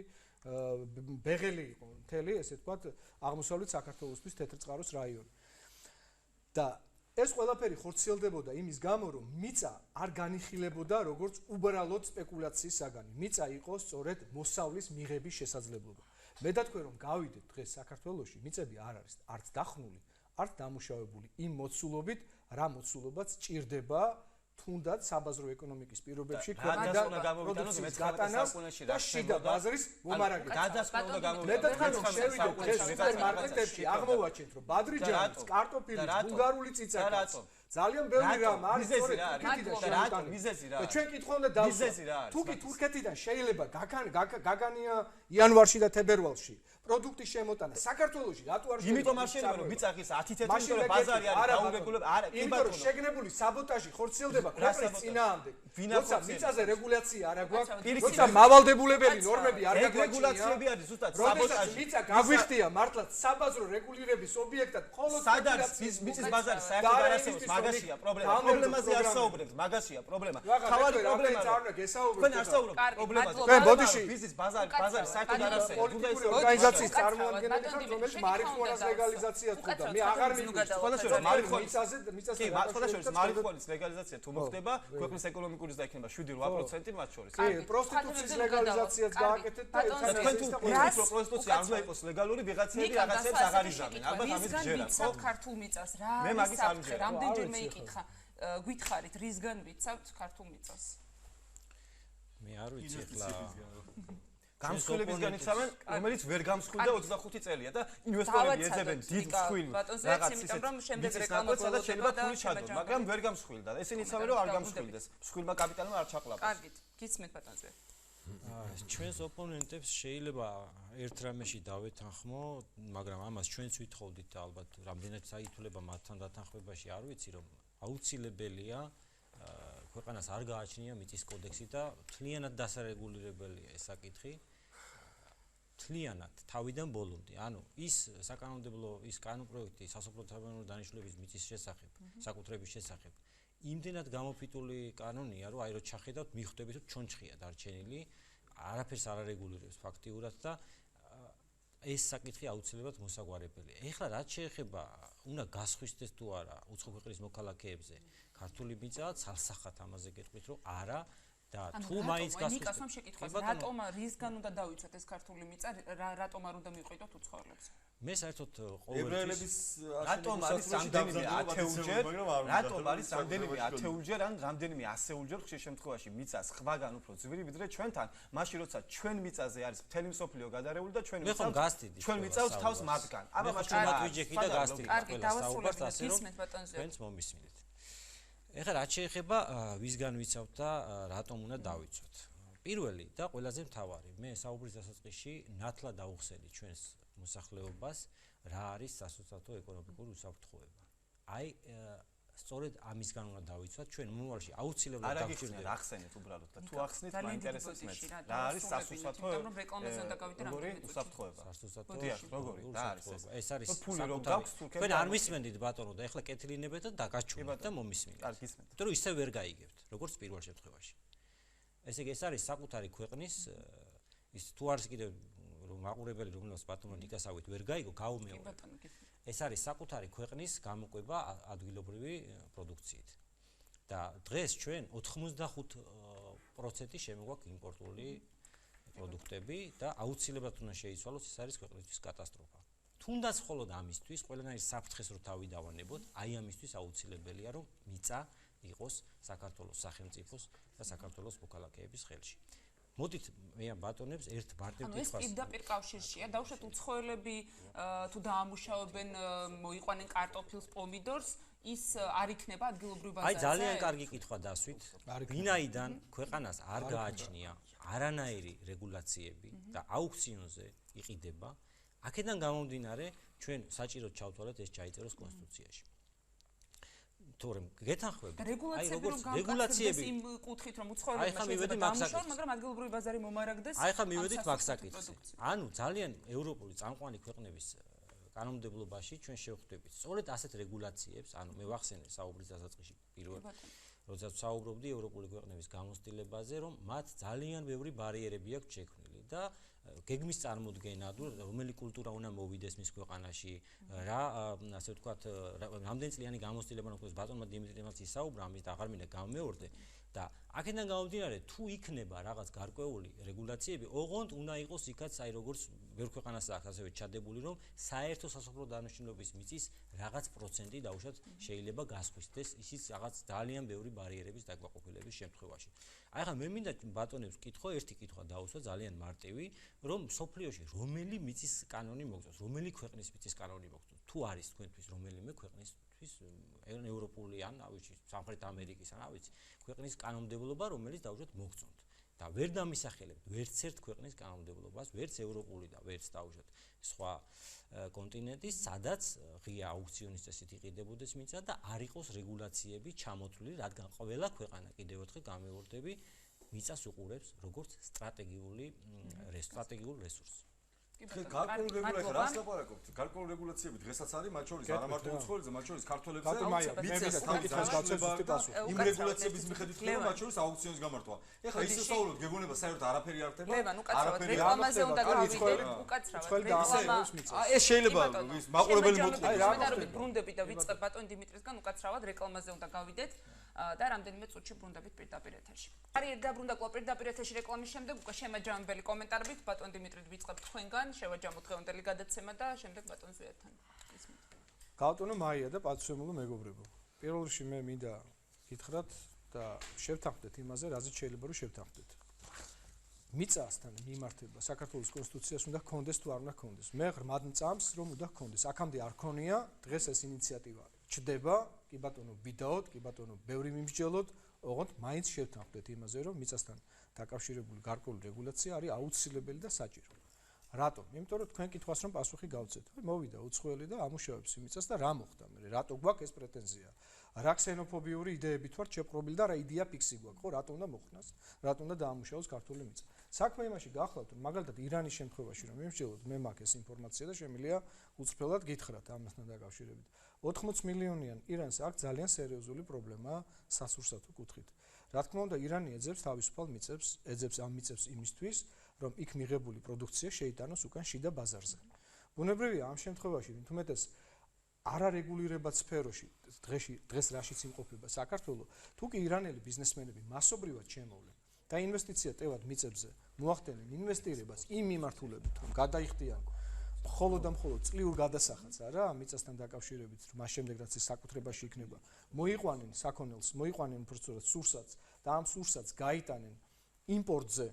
ბეღელი იყო მთელი, ესე ვთქვათ, აღმოსავლეთ საქართველოსთვის თეთრწყაროს რაიონი. და ეს ყველაფერი ხორციელდებოდა იმის გამო, რომ მიწა არ განიხილებოდა როგორც უბრალოდ სპეკულაციის საგანი. მიწა იყო სწორედ მოსავლის მიღების შესაძლებლობა. მე დათქვე რომ გავიდეთ დღეს საქართველოში, მიწები არ არის არც დახნული, არც დამუშავებული იმ მოცულობით, რა მოცულობაც ჭირდება თუნდაც საბაზრო ეკონომიკის პირობებში ქვეყნიდან პროდუქციის გატანას და შიდა ბაზრის მომარაგებას. გადასკვნა გამოვიდა. მე დათქვი რომ შევიდეთ დღეს სუპერმარკეტებში, აღმოვაჩენთ რომ ბადრიჯანის, კარტოფილის, ბულგარული ციცაკაც ძალიან ბევრი რამ არის სწორედ თურქეთიდან მიზეზი რა. და ჩვენ კითხვა უნდა დავსვათ. თუ კი თურქეთიდან შეიძლება გაგანია იანვარში და თებერვალში პროდუქტის შემოტანა საქართველოში რატო არ იმიტომ არ შეიძლება რომ მიწახის 10 თეთრი იმიტომ რომ ბაზარი არის დაუგებულება არა კი იმიტომ რომ შეგნებული საბოტაჟი ხორციელდება ქვეყნის წინააღმდეგ როცა მიწაზე რეგულაცია არ აქვს როცა მავალდებულებელი ნორმები არ გაგვაჩნია რეგულაციები არის ზუსტად საბოტაჟი მიწა გაგვიხდია მართლაც საბაზრო რეგულირების ობიექტად მხოლოდ სადაც მიწის ბაზარი საერთოდ არ არსებობს მაგაშია პრობლემა პრობლემაზე არ საუბრებთ მაგაშია პრობლემა თავარი პრობლემა თქვენ არ საუბრობთ პრობლემაზე თქვენ ბოდიში მიწის ბაზარი საერთოდ არ არსებობს პოლიტიკური ორგანიზაციის წარმოადგენელი ხარ რომელიც მარიხუანას ლეგალიზაციას ხვდა მე აღარ მიგვიჭირს სხვადასხვა მარიხუანის მიწაზე კი სხვადასხვა მარიხუანის ლეგალიზაცია თუ მოხდება ქვეყნის ეკონომიკური და იქნება 7-8% მათ შორის კი პროსტიტუციის ლეგალიზაციაც გააკეთეთ და თქვენ თუ პოლიციურ პროსტიტუცია არ უნდა იყოს ლეგალური ვიღაცები რაღაცებს აღარ იზამენ ალბათ ამის ჯერა ხო ქართულ მიწას რა არის საფრთხე რამდენჯერმე იკითხა გითხარით რისგან ვიცავთ ქართულ მიწას მე არ ვიცი ახლა გამსხვილებისგან იცავენ, რომელიც ვერ გამსხვილდა 25 წელია და ინვესტორები ეძებენ დიდ მსხვილ რაღაც იმიტომ რომ შემდეგ რეკლამა შეიძლება ფული ჩადო, მაგრამ ვერ გამსხვილდა. ესენი იცავენ რომ არ გამსხვილდეს. მსხვილმა კაპიტალმა არ ჩაყლაპოს. კარგით, გისმენთ ბატონზე. ჩვენს ოპონენტებს შეიძლება ერთ რამეში დავეთანხმო, მაგრამ ამას ჩვენც ვითხოვდით და ალბათ რამდენად საითულება მათთან დათანხმებაში არ ვიცი, რომ აუცილებელია ქვეყანას არ გააჩნია მიწის კოდექსი და თლიანად დასარეგულირებელია ეს საკითხი. თლიანად თავიდან ბოლომდე. ანუ ის საკანონმდებლო ის კანონპროექტი სასოფლო-სამეურნეო დანიშნულების მიწის შესახებ, საკუთრების შესახებ იმდენად გამოფიტული კანონია, რომ აი რო ჩახედავთ, მიხვდებით, რომ ჩონჩხია დარჩენილი, არაფერს არ არეგულირებს ფაქტიურად და ეს საკითხი აუცილებლად მოსაგვარებელია. ეხლა რაც შეეხება, უნდა გასხვისდეს თუ არა უცხო ქვეყნის მოქალაქეებზე ქართული მიწა, ცალსახად ამაზე გეტყვით, რომ არა და თუ მაინც გასხვისდეს. ნიკას შეკითხვას, რატომ რისგან უნდა დავიცვათ ეს ქართული მიწა, რატომ არ უნდა მივყიდოთ უცხოელებს? მე საერთოდ ებრაელების რატომ არის რამდენიმე ათეულჯერ, რატომ არის რამდენიმე ათეულჯერ ან რამდენიმე ასეულჯერ ხშირ შემთხვევაში მიწა სხვაგან უფრო ძვირი ვიდრე ჩვენთან, მაშინ როცა ჩვენ მიწაზე არის მთელი მსოფლიო გადარეული და ჩვენ მიწავს თავს მათგან. აბა მაშინ მათვიჯექი და გასტიდი. კარგი, დავასრულებთ, გისმენთ ბატონზე. თქვენც მომისმინეთ. ეხლა რაც შეეხება ვისგან ვიცავთ და რატომ უნდა დავიცვათ. პირველი და ყველაზე მთავარი, მე საუბრის დასაწყისში ნათლად დავუხსენე ჩვენს მოსახლეობას, რა არის სასოცავო ეკონომიკური უსაფრთხოება. აი სწორედ ამისგან უნდა დავიცვათ ჩვენ მომავალში აუცილებლად დავჭირდება. არ ახსენეთ უბრალოდ და თუ ახსნით მაინტერესებს მეც. რა არის სასოცავო ეკონომიკური უსაფრთხოება? როგორი? რა არის ეს? ეს არის ფული რომ გაქვს თურქეთს. თქვენ არ მისმენდით ბატონო და ეხლა კეთილინებეთ და დაგაჩვენეთ და მომისმინეთ. კარგი, გისმენთ. იმიტომ რომ ისე ვერ გაიგებთ, როგორც პირველ შემთხვევაში. ესე იგი ეს არის საკუთარი ქვეყნის ის თუ არის კიდევ რომ მაყურებელი რომელსაც ბატონო ნიკასავით ვერ გაიგო, გაუმეორებ. ეს არის საკუთარი ქვეყნის გამოყვება ადგილობრივი პროდუქციით. და დღეს ჩვენ 85% შემოგვაქვს იმპორტული პროდუქტები და აუცილებლად უნდა შეიცვალოს, ეს არის ქვეყნისთვის კატასტროფა. თუნდაც მხოლოდ ამისთვის, ყველანაირ საფრთხეს რო თავი დავანებოთ, აი ამისთვის აუცილებელია რომ მიწა იყოს საქართველოს სახელმწიფოს და საქართველოს მოქალაქეების ხელში. მოდით მე ამ ბატონებს ერთ მარტივ კითხვას. ანუ ეს პირდაპირ კავშირშია, დავუშვათ უცხოელები თუ დაამუშავებენ, მოიყვანენ კარტოფილს, პომიდორს, ის არ იქნება ადგილობრივ ბაზარზე? აი ძალიან კარგი კითხვა დასვით. ვინაიდან ქვეყანას არ გააჩნია არანაირი რეგულაციები და აუქციონზე იყიდება, აქედან გამომდინარე ჩვენ საჭიროდ ჩავთვალეთ ეს ჩაიწეროს კონსტიტუციაში. თორემ გეთანხმებით აი როგორც რეგულაციები იმ კუთხით რომ უცხოელებს შეიძლება დამუშავონ, მაგრამ ადგილობრივი ბაზარი მომარაგდეს. აი ხა მივედით მაგ საკითხზე. ანუ ძალიან ევროპული წამყვანი ქვეყნების კანონმდებლობაში ჩვენ შევხვდებით სწორედ ასეთ რეგულაციებს, ანუ მე ვახსენე საუბრის დასაწყისში პირველ როდესაც საუბრობდი ევროპული ქვეყნების გამოცდილებაზე, რომ მათ ძალიან ბევრი ბარიერები აქვს შექმნილი და გეგმის წარმოდგენა, რომელი კულტურა უნდა მოვიდეს მის ქვეყანაში, რა ასე ვთქვათ, რამდენი წლიანი გამოცდილება უნდა ქონდეს ბატონმა დიმიტრიევმა ისაუბრა ამის და აღარ მინდა გამეორდე და აქედან გამომდინარე თუ იქნება რაღაც გარკვეული რეგულაციები, ოღონდ უნდა იყოს იქაც აი როგორც ბევრ ქვეყანას აქვს ასევე ჩადებული, რომ საერთო სასოფლო დანიშნულების მიწის რაღაც პროცენტი დაუშვათ შეიძლება გასხვისდეს ისიც რაღაც ძალიან ბევრი ბარიერების დაგვაყოფილების შემთხვევაში. აი ხა მე მინდა ბატონებს ვკითხო, ერთი კითხვა დაუსვა ძალიან მარტივი, რომ სოფლიოში რომელი მიწის კანონი მოგწონს, რომელი ქვეყნის მიწის კანონი მოგწონს, თუ არის თქვენთვის რომელიმე ქვეყნისთვის ევროპული ან ავიცი სამხრეთ ამერიკის ან ავიცი ქვეყნის კანონმდებლობა, რომელიც დაუშვათ მოგწონთ. და ვერ დამისახელებთ ვერც ერთ ქვეყნის კანონმდებლობას, ვერც ევროპული და ვერც დაუშვათ სხვა კონტინენტის, სადაც ღია აუქციონის წესით იყიდებოდეს მიწა და არ იყოს რეგულაციები ჩამოთვლილი, რადგან ყველა ქვეყანა კიდევ ერთხელ გამეორდები მიწას უყურებს როგორც სტრატეგიულ რესურსს. გარკვეული რეგულაციები რას ლაპარაკობთ? გარკვეული რეგულაციები დღესაც არის, მათ შორის არა მარტო უცხოელებზე, მათ შორის ქართველებზე, მიწას თავის გაცემული პასუხი. იმ რეგულაციების მიხედვით ხდება მათ შორის აუქციონის გამართვა. ეხლა ისე ვსაუბრობთ, გეგონება საერთოდ არაფერი არ ხდება. ლევან, უკაცრავად რეკლამაზე უნდა გავიდეთ, უკაცრავად რეკლამა. ეს შეიძლება მაყურებელი მოტყუდეს. შევედარებით ბრუნდები და ვიწყებ ბატონ დიმიტრისგან, უკაცრავად რეკლამაზე უნდა გავიდეთ და რამდენიმე წუთში ბრუნდებით პირდაპირ ეთერში. არის დაბრუნდა კლუბ პირდაპირ ეთერში რეკლამის შემდეგ უკვე შემაჯამებელი კომენტარებით ბატონ დიმიტრით ვიწყებთ თქვენგან. შევაჯამოთ დღევანდელი გადაცემა და შემდეგ ბატონ ზვიადთან. გაუტონო მაია და პატივსმენულო მეგობრებო. პირველ რიგში მე მინდა გითხრათ და შევთანხმდეთ იმაზე, რაზეც შეიძლება რომ შევთანხმდეთ. მიწასთან მიმართება საქართველოს კონსტიტუციას უნდა ჰქონდეს თუ არ უნდა ჰქონდეს. მე ღრმად მწამს რომ უნდა ჰქონდეს. აქამდე არ ქონია, დღეს ეს ინიციატივა ჩდება, კი ბატონო ვიდაოთ, კი ბატონო ბევრი მიმსჯელოთ, ოღონდ მაინც შევთანხმდეთ იმაზე, რომ მიწასთან დაკავშირებული გარკვეული რეგულაცია არის აუცილებელი და საჭირო. რატომ? იმიტომ რომ თქვენ კითხვას რომ პასუხი გავცეთ. მოვიდა უცხოელი და ამუშავებს იმიცას და რა მოხდა მე? რატო გვაქვს ეს პრეტენზია? რა ქსენოფობიური იდეებით ვართ შეპყრობილი და რა იდეა ფიქსი გვაქვს, ხო? რატომ უნდა მოხდას? რატომ უნდა დაამუშავოს ქართული მიწა? საქმე იმაში გახლავთ, რომ მაგალითად ირანის შემთხვევაში რომ მიმსჯელოთ, მე მაქვს ეს ინფორმაცია და შემიძლია უწყფელად გითხრათ ამასთან დაკავშირებით. 80 მილიონიან ირანს აქვს ძალიან სერიოზული პრობლემა სასურსათო კუთხით. რა თქმა უნდა, ირანი ეძებს თავისუფალ მიწებს, ეძებს ამ მიწებს იმისთვის, რომ იქ მიღებული პროდუქცია შეიტანოს უკან შიდა ბაზარზე. ბუნებრივია ამ შემთხვევაში, თუმეტეს არარეგულირებად სფეროში, დღეს რაშიც იმყოფება საქართველოს, თუ კი ირანელი ბიზნესმენები მასობრივად შემოვლენ და ინვესტიცია ტევად მიწებზე მოახდენენ ინვესტირებას იმ მიმართულებით, რომ გადაიხდიან მხოლოდ და მხოლოდ წლიურ გადასახადს არა მიწასთან დაკავშირებით, რომ მას შემდეგ რაც ის საკუთრებაში იქნება, მოიყვანენ საქონელს, მოიყვანენ უბრალოდ სურსათს და ამ სურსათს გაიტანენ იმპორტზე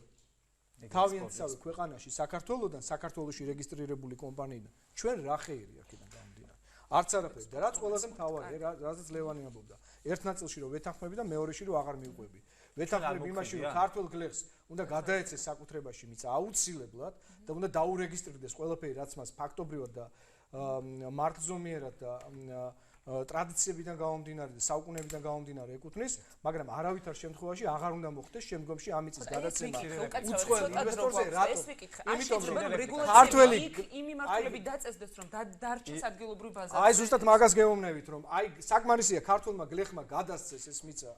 თავიანთი ქვეყანაში საქართველოსდან საქართველოში რეგისტრირებული კომპანიიდან ჩვენ რა ხეირი აქედან გამომდინარე არც არაფერი და რაც ყველაზე მთავარია რაზეც ლევანი ამბობდა ერთ ნაწილში რომ ვეთანხმები და მეორეში რომ აღარ მიუყვები ვეთანხმები იმაში რომ ქართულ გლეხს უნდა გადაეცეს საკუთრებაში მიწა აუცილებლად და უნდა დაურეგისტრირდეს ყველაფერი რაც მას ფაქტობრივად და მარკზომიერად და ტრადიციებიდან გამომდინარე და საუკუნეებიდან გამომდინარე ეკუთვნის, მაგრამ არავითარ შემთხვევაში აღარ უნდა მოხდეს შემდგომში ამ მიწის გადაცემა უცხოელ ინვესტორზე, რატო? იმიტომ რომ ქართველი იმ მიმართულებით დაწესდეს, რომ დარჩეს ადგილობრივ ბაზარზე. აი ზუსტად მაგას გეუბნებით, რომ აი საკმარისია ქართულმა გლეხმა გადასცეს ეს მიწა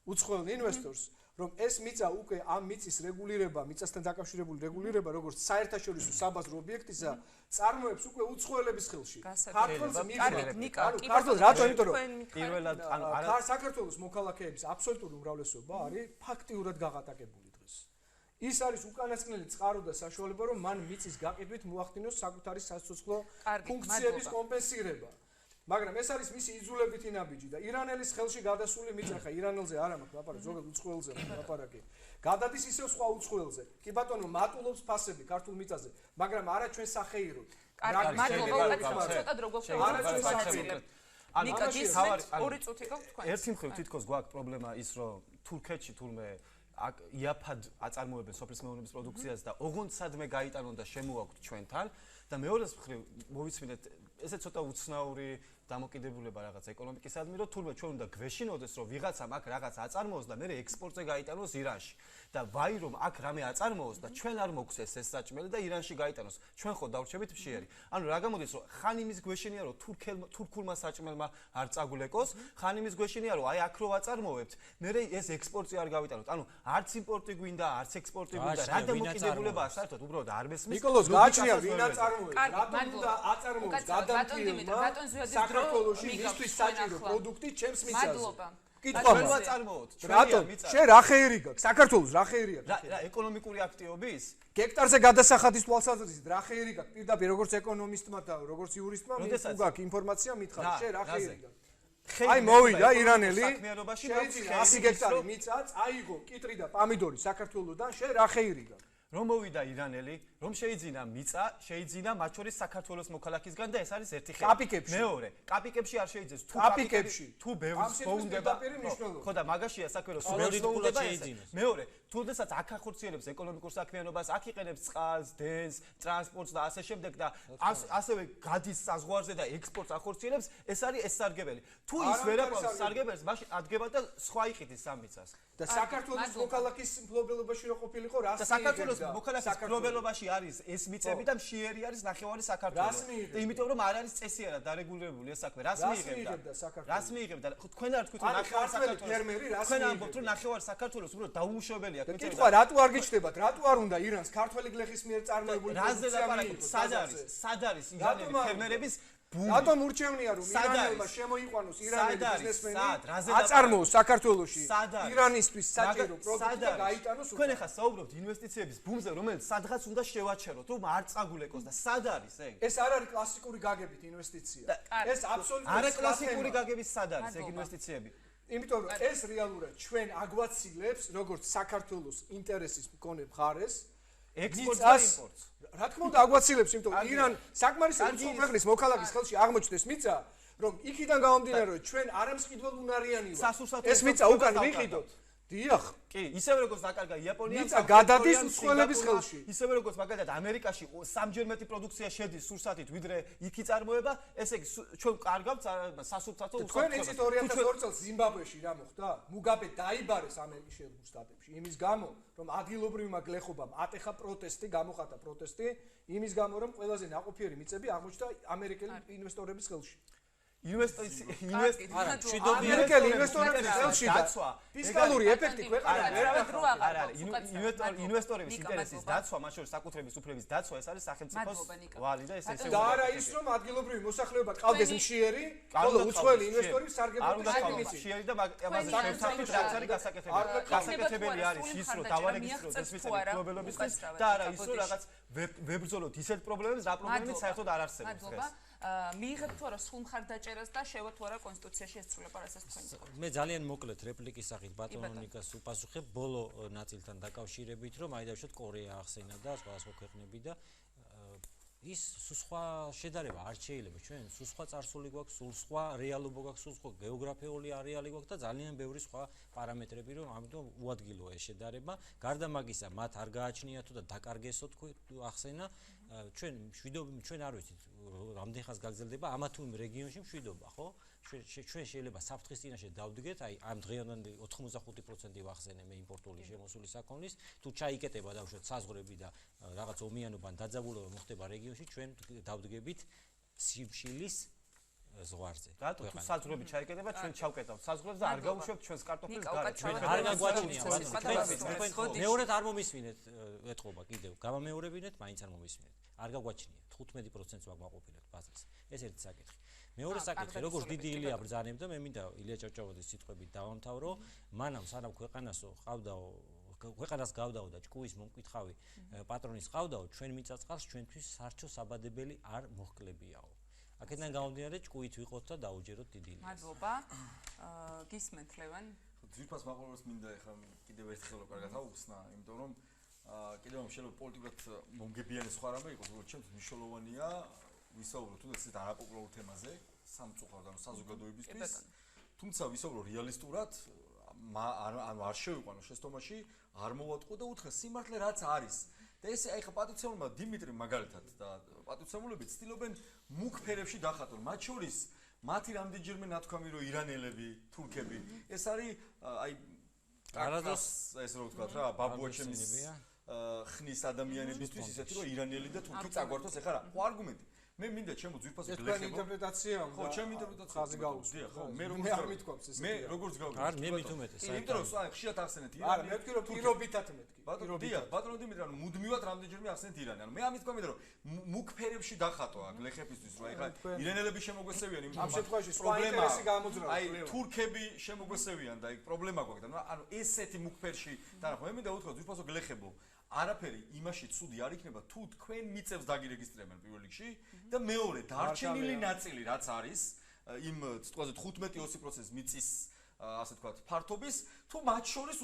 უცხოელ ინვესტორს, რომ ეს მიწა უკვე ამ მიწის რეგულირება, მიწასთან დაკავშირებული რეგულირება, როგორც საერთაშორისო საბაზრო ობიექტისა, წარმოებს უკვე უცხოელების ხელში. ქართულზე ქართულ რატო? იმიტომ რომ პირველად საქართველოს მოქალაქეების აბსოლუტური უმრავლესობა არის ფაქტიურად გაღატაკებული დღეს. ის არის უკანასკნელი წყარო და საშუალება, რომ მან მიწის გაყიდვით მოახდინოს საკუთარი სასიცოცხლო ფუნქციების კომპენსირება. მაგრამ ეს არის მისი იძულებითი ნაბიჯი და ირანელის ხელში გადასული მიწა ხა ირანელზე არა მაქვს ლაპარაკი, ზოგადად უცხოელზე ლაპარაკი. გადადის ისევ სხვა უცხოელზე. კი ბატონო, მატულობს ფასები ქართულ მიწაზე, მაგრამ არა ჩვენ სახეიროთ. კარგი, მადლობა, ცოტა დრო გვაქვს. ნიკა, ორი წუთი გაქვს თქვენ. ერთი მხრივ თითქოს გვაქვს პრობლემა ის, რომ თურქეთში თურმე იაფად აწარმოებენ სოფლის მეურნეობის პროდუქციას და ოღონდ სადმე გაიტანონ და შემოაქვთ ჩვენთან და მეორე მხრივ მოვიცმინეთ ესე ცოტა უცნაური დამოკიდებულება რაღაც ეკონომიკისადმი, რომ თურმე ჩვენ უნდა გვეშინოდეს, რომ ვიღაცამ აქ რაღაც აწარმოოს და მე ექსპორტზე გაიტანოს ირანში. და ვაი რომ აქ რამე აწარმოოს და ჩვენ არ მოგვს ეს საჭმელი და ირანში გაიტანოს. ჩვენ ხო დავრჩებით მშიერი. ანუ რა გამოდის, რომ ხან იმის გვეშინია, რომ თურქულმა საჭმელმა არ წაგულეკოს, ხან იმის გვეშინია, რომ აი აქ რო აწარმოებთ, მე ეს ექსპორტზე არ გავიტანოთ. ანუ არც იმპორტი გვინდა, არც ექსპორტი გვინდა. რა დამოკიდებულებაა საერთოდ უბრალოდ არ მესმის. ნიკოლოზ გააჩნია ვინ აწარმოებს, რატომ უნდა აწარმოოს გადამტირმა საქართველოში მისთვის საჭირო პროდუქტი ჩემს მიწაზე. მადლობა. კითხვა ვაწარმოოთ. რატომ? შენ რა ხეირი გაქვს? საქართველოს რა ხეირი აქვს? რა ეკონომიკური აქტივობის? გექტარზე გადასახადის თვალსაზრისით რა ხეირი გაქვს? პირდაპირ როგორც ეკონომისტმა და როგორც იურისტმა თუ გაქვს ინფორმაცია მითხარ, შენ რა ხეირი გაქვს? აი მოვიდა ირანელი, შეიძლება 100 გექტარი მიწა, წაიღო კიტრი და პამიდორი საქართველოსდან, შენ რა ხეირი გაქვს? რომ მოვიდა ირანელი, რომ შეიძინა მიწა, შეიძინა მათ შორის საქართველოს მოქალაქისგან და ეს არის ერთი ხელი. კაპიკებში. მეორე, კაპიკებში არ შეიძინეს. თუ ბევრს მოუნდება. ხო და მაგაშია საქმე რომ ბევრს მოუნდება შეიძინოს. მეორე, თუნდაც აქ ახორციელებს ეკონომიკურ საქმიანობას, აქ იყენებს წყალს, დენს, ტრანსპორტს და ასე შემდეგ და ასევე გადის საზღვარზე და ექსპორტს ახორციელებს, ეს არის ეს სარგებელი. თუ ის ვერაფერს სარგებელს, მაშინ ადგება და სხვა იყიდის ამ მიწას. და საქართველოს მოქალაქის მფლობელობაში რო ყოფილიყო რა და საქართველოს მოქალაქის მფლობელობაში არის ეს მიწები და მშიერი არის ნახევარი საქართველოს. და იმიტომ რომ არ არის წესიერად დარეგულირებული ეს საქმე. რას მიიღებდა საქართველოს? რას მიიღებდა? თქვენ არ თქვით რომ ნახევარი საქართველოს ფერმერი რას მიიღებდა? თქვენ ამბობთ რომ ნახევარი საქართველოს უბრალოდ დაუმუშავებელია. კითხვა რატო არ გიჩნდებათ? რატო არ უნდა ირანს ქართველი გლეხის მიერ წარმოებული პროდუქცია? სად არის ირანელი ფერმერების რატომ ურჩევნია რომ ირანელმა შემოიყვანოს ირანელი ბიზნესმენი აწარმოოს საქართველოში ირანისთვის საჭირო პროდუქტი და გაიტანოს თქვენ ახლა საუბრობთ ინვესტიციების ბუმზე რომელიც სადღაც უნდა შევაჩეროთ რომ არ წაგულეკოს და სად არის ეს არ არის კლასიკური გაგებით ინვესტიცია ეს აბსოლუტურად არა კლასიკური გაგების სად არის ეგ ინვესტიციები იმიტომ რომ ეს რეალურად ჩვენ აგვაცილებს როგორც საქართველოს ინტერესის მქონე მხარეს ექსპორტს და იმპორტს. რა თქმა უნდა აგვაცილებს, იმიტომ რომ ირან საკმარისად უცხოეთის მოქალაქის ხელში აღმოჩნდეს მიწა, რომ იქიდან გამომდინარე, რომ ჩვენ არამსყიდველ უნარიანი ვართ. ეს მიწა უკან ვიყიდოთ. დიახ. კი, ისევე როგორც დაკარგა იაპონიამ, მიწა გადადის უცხოელების ხელში. ისევე როგორც მაგალითად ამერიკაში სამჯერ მეტი პროდუქცია შედის სურსათით, ვიდრე იქი წარმოება, ესე იგი ჩვენ კარგავთ სასურსათო უცხოელებს. თქვენ იცით 2002 წელს ზიმბაბვეში რა მოხდა? მუგაბე დაიბარეს ამერიკის შეერთებულ შტატებში იმის გამო, რომ ადგილობრივმა გლეხობამ ატეხა პროტესტი, გამოხატა პროტესტი, იმის გამო, რომ ყველაზე ნაყოფიერი მიწები აღმოჩნდა ამერიკელი ინვესტორების ხელში. ამერიკელი ინვესტორების ხელში დაცვა ფისკალური ეფექტი ქვეყანაში არ არის ინვესტორების ინტერესის დაცვა მათ შორის საკუთრების უფლების დაცვა ეს არის სახელმწიფოს ვალი და ეს და არა ის რომ ადგილობრივი მოსახლეობა ყავდეს მშიერი ხოლო უცხოელი ინვესტორი სარგებლობს მშიერი და ამაზე შევთანხმდით რაც არის გასაკეთებელი არის ის რომ დავარეგისტროთ ეს მიწები გლობალობისთვის და არა ის რომ რაღაც ვებრძოლოთ ისეთ პრობლემებს რა პრობლემებიც საერთოდ არ არსებობს დღეს მიიღებთ თუ არა სულ მხარდაჭერას და შევა თუ არა კონსტიტუციაში ესწრება რასაც თქვენ გქონდათ. მე ძალიან მოკლედ რეპლიკის სახით ბატონ ნიკას უპასუხებ ბოლო ნაწილთან დაკავშირებით რომ აი დავშოთ კორეა ახსენა და სხვადასხვა ქვეყნები და ის სხვა შედარება არ შეიძლება ჩვენ სხვა წარსული გვაქვს სულ სხვა რეალობა გვაქვს სულ სხვა გეოგრაფიული არეალი გვაქვს და ძალიან ბევრი სხვა პარამეტრები რომ ამიტომ უადგილოა ეს შედარება გარდა მაგისა მათ არ გააჩნიათო და დაკარგესო ახსენა ჩვენ არ ვიცით რამდენ ხანს გაგრძელდება ამა თუ იმ რეგიონში მშვიდობა ხო ჩვენ შეიძლება საფრთხის წინაშე დავდგეთ აი ამ დღევანდელი 85% ვახსენე მე იმპორტული შემოსული საქონლის თუ ჩაიკეტება დავუშვათ საზღვრები და რაღაც ომიანობა დაძაბულობა მოხდება რეგიონში ჩვენ დავდგებით სიმშილის ზღვარზე. რატო თუ საზღვრები ჩაიკეტება ჩვენ ჩავკეტავთ საზღვრებს და არ გავუშვებთ ჩვენს კარტოფილს გარეთ. ჩვენ არ გაგვაჩნია ბატონო. მეორედ არ მომისმინეთ ეთყობა კიდევ. გამამეორებინეთ, მაინც არ მომისმინეთ. არ გაგვაჩნია 15%-ს ვაგმაყოფილებთ ბაზარს. ეს ერთი საკითხი. მეორე საკითხი, როგორც დიდი ილია ბრძანებდა, მე მინდა ილია ჭავჭავაძის სიტყვებით დავამთავრო, მანამ სანამ ქვეყანასო ყავდაო ქვეყანას გავდაო და ჭკუის მომკითხავი პატრონის ყავდაო, ჩვენ მიწაწყალს ჩვენთვის სარჩო საბადებელი არ მოხკლებიაო. აქედან გამომდინარე ჭკუით ვიყოთ და დაუჯეროთ დიდი ლიას. მადლობა. გისმენთ ლევან? ძირფას მაყურებელს მინდა ეხლა კიდევ ერთხელ კარგად აუხსნა, იმიტომ რომ კიდევ შეიძლება პოლიტიკურად მომგებიანი სხვა რამე იყოს, როგორც ჩემთვის მნიშვნელოვანია ვისაუბროთ თუნდაც ისეთ არაპოპულარულ თემაზე, სამწუხაროდ ანუ საზოგადოებისთვის, თუმცა ვისაუბროთ რეალისტურად, ანუ არ შევიყვანო შეცდომაში, არ მოვატყო და უთხრა სიმართლე რაც არის. და ესე აი ხა პატივცემულმა დიმიტრი მაგალითად და პატივცემულები ცდილობენ მუქ ფერებში დახატონ, მათ შორის მათი რამდენჯერმე ნათქვამი რომ ირანელები, თურქები, ეს არის აი არადოს ეს რო ვთქვა რა, ბაბუაჩემის ხნის ადამიანებისთვის ისეთი რომ ირანელი და თურქი წაგვართოს ეხლა რა, ხო არგუმენტი. მე მინდა ჩემო ძვირფასო გლეხებო. ეს ინტერპრეტაცია უნდა. ხო, ჩემი ინტერპრეტაცია ხაზი გაუსვა. ხო, მე არ მithქვამს ესე. მე როგორც გავიგე. არ მე მით უმეტეს. იმიტომ რომ აი ხშირად ახსენეთ ირანი. არა, მე ვთქვი რომ პირობითად მეთქი. ბატონო დიმიტრი, ანუ მუდმივად რამდენჯერმე ახსენეთ ირანი. ანუ მე ამით ვთქვამი რომ მუქ ფერებში დახატო აქ გლეხებისთვის რომ აი ხა ირანელები შემოგვესევიან იმიტომ ამ შემთხვევაში სხვა ინტერესი გამოძრავა. აი თურქები შემოგვესევიან და აი პრობლემა გვაქვს და ანუ ესეთი მუქ ფერში და რა ხო მე მინდა უთხრა ძვირფასო გლეხებო არაფერი იმაში ცუდი არ იქნება თუ თქვენ მიწევს დაგირეგისტრირებენ პირველ რიგში და მეორე დარჩენილი ნაწილი რაც არის იმ სიტყვაზე 15-20% მიწის ასე ვთქვათ ფართობის თუ მათ შორის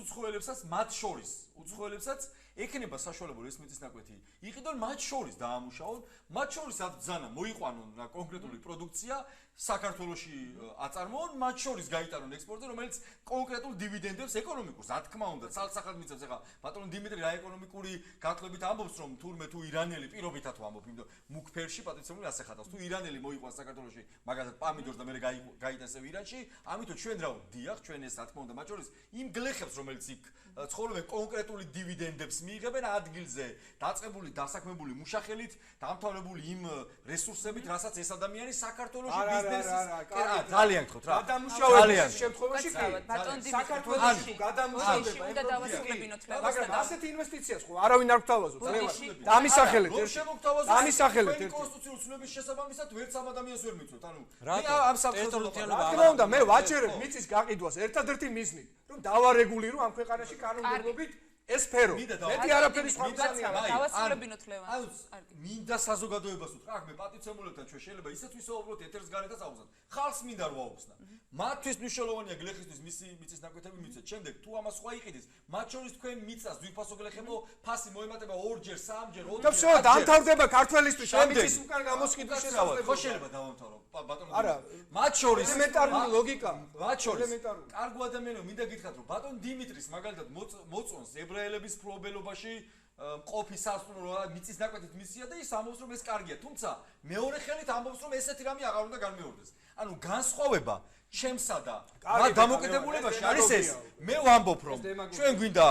უცხოელებსაც ექნება საშუალება ეს მიწის ნაკვეთი იყიდონ მათ შორის დაამუშავონ მათ შორის აბძანა მოიყვანონ რა კონკრეტული პროდუქცია საქართველოში აწარმოონ მათ შორის გაიტანონ ექსპორტზე რომელიც კონკრეტულ დივიდენდებს ეკონომიკურს რა თქმა უნდა ცალსახად მიწევს ეხლა ბატონო დიმიტრი რა ეკონომიკური განხლებით ამბობს რომ თურმე თუ ირანელი პირობითად ვამბობ იმიტომ მუქ ფერში პატიცემული ასე ხატავს თუ ირანელი მოიყვანს საქართველოში მაგალითად პამიდორს და მე გაიტანს ირანში ამიტომ ჩვენ რა დიახ ჩვენ ეს რა თქმა უნდა მათ შორის იმ გლეხებს რომელიც იქ ცხოვრობენ კონკრეტული დივიდენდებს მიიღებენ ადგილზე დაწყებული დასაქმებული მუშახელით დამთავრებული იმ რესურსებით რასაც ეს ადამიანი საქართველოში ძალიან გთხოვთ რა გადამუშავების შემთხვევაში კი საქართველოში გადამუშავება უნდა დავასრულებინოთ მაგრამ ასეთი ინვესტიციას ხო არავინ არ გვთავაზობს და ამის სახელით ამის სახელით კონსტიტუციური ცნობის შესაბამისად ვერც ამ ადამიანს ვერ მიცვევთ ანუ მე ამ ტერიტორიალურ რა თქმა უნდა მე ვაჭერებ მიწის გაყიდვას ერთადერთი მიზნით რომ დავარეგულირო ამ ქვეყანაში კანონმდებლობით ეს სფერო. მეტი არაფერი სხვა მიზანია. დავასრულებინოთ ლევან. ანუ მინდა საზოგადოებას უთხრა, აქ მე პატიცემულებთან ჩვენ შეიძლება ისეთ ვისაუბროთ ეთერს გარეთაც აუგზავთ. ხალხს მინდა რომ აუხსნა. მათთვის მნიშვნელოვანია გლეხისთვის მისი მიწის ნაკვეთები მიცეთ. შემდეგ თუ ამას სხვა იყიდეს, მათ შორის თქვენ მიწას ძვირფასო გლეხებო, ფასი მოემატება 2-ჯერ, 3-ჯერ, 4-ჯერ. და всё, დამთავრდება ქართველისთვის სამიწის უკან გამოსყიდვის შესაძლებლობა. ხო შეიძლება დავამთავრო, ბატონო. არა, მათ შორის ელემენტარული ლოგიკა. მათ შორის კარგო ადამიანო, მინდა გითხრათ რომ ბატონ დიმიტრის მაგალითად მოწონს ებრაელების ფლობელობაში ყოფი სასტუმრო რა მიწის ნაკვეთით მისია და ის ამბობს რომ ეს კარგია, თუმცა მეორე ხელით ამბობს რომ ესეთი რამე აღარ უნდა განმეორდეს. ანუ განსხვავება ჩემსა და მათ დამოკიდებულებაში არის ეს. მე ვამბობ რომ ჩვენ გვინდა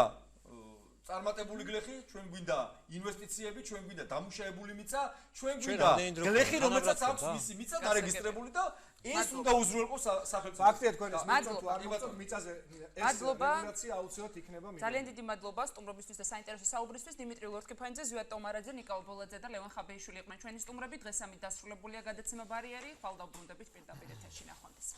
წარმატებული გლეხი, ჩვენ გვინდა ინვესტიციები, ჩვენ გვინდა დამუშავებული მიწა, ჩვენ გვინდა გლეხი, რომელსაც აქვს მისი მიწა დარეგისტრირებული და ეს უნდა უზრუნველყოს სახელმწიფო. ფაქტია თქვენ ეს მიწა თუ არ მოწონთ მიწაზე ეს რეგულაცია აუცილებლად იქნება მინდა. ძალიან დიდი მადლობა სტუმრობისთვის და საინტერესო საუბრისთვის. დიმიტრი ლორთქიფანიძე, ზვიად ტომარაძე, ნიკოლ ბოლაძე და ლევან ხაბეიშვილი იყვნენ ჩვენი სტუმრები. დღეს ამით დასრულებულია გადაცემა ბარიერი. ხვალ დაუბრუნდებით პირდაპირ ეთერში ნახვამდის.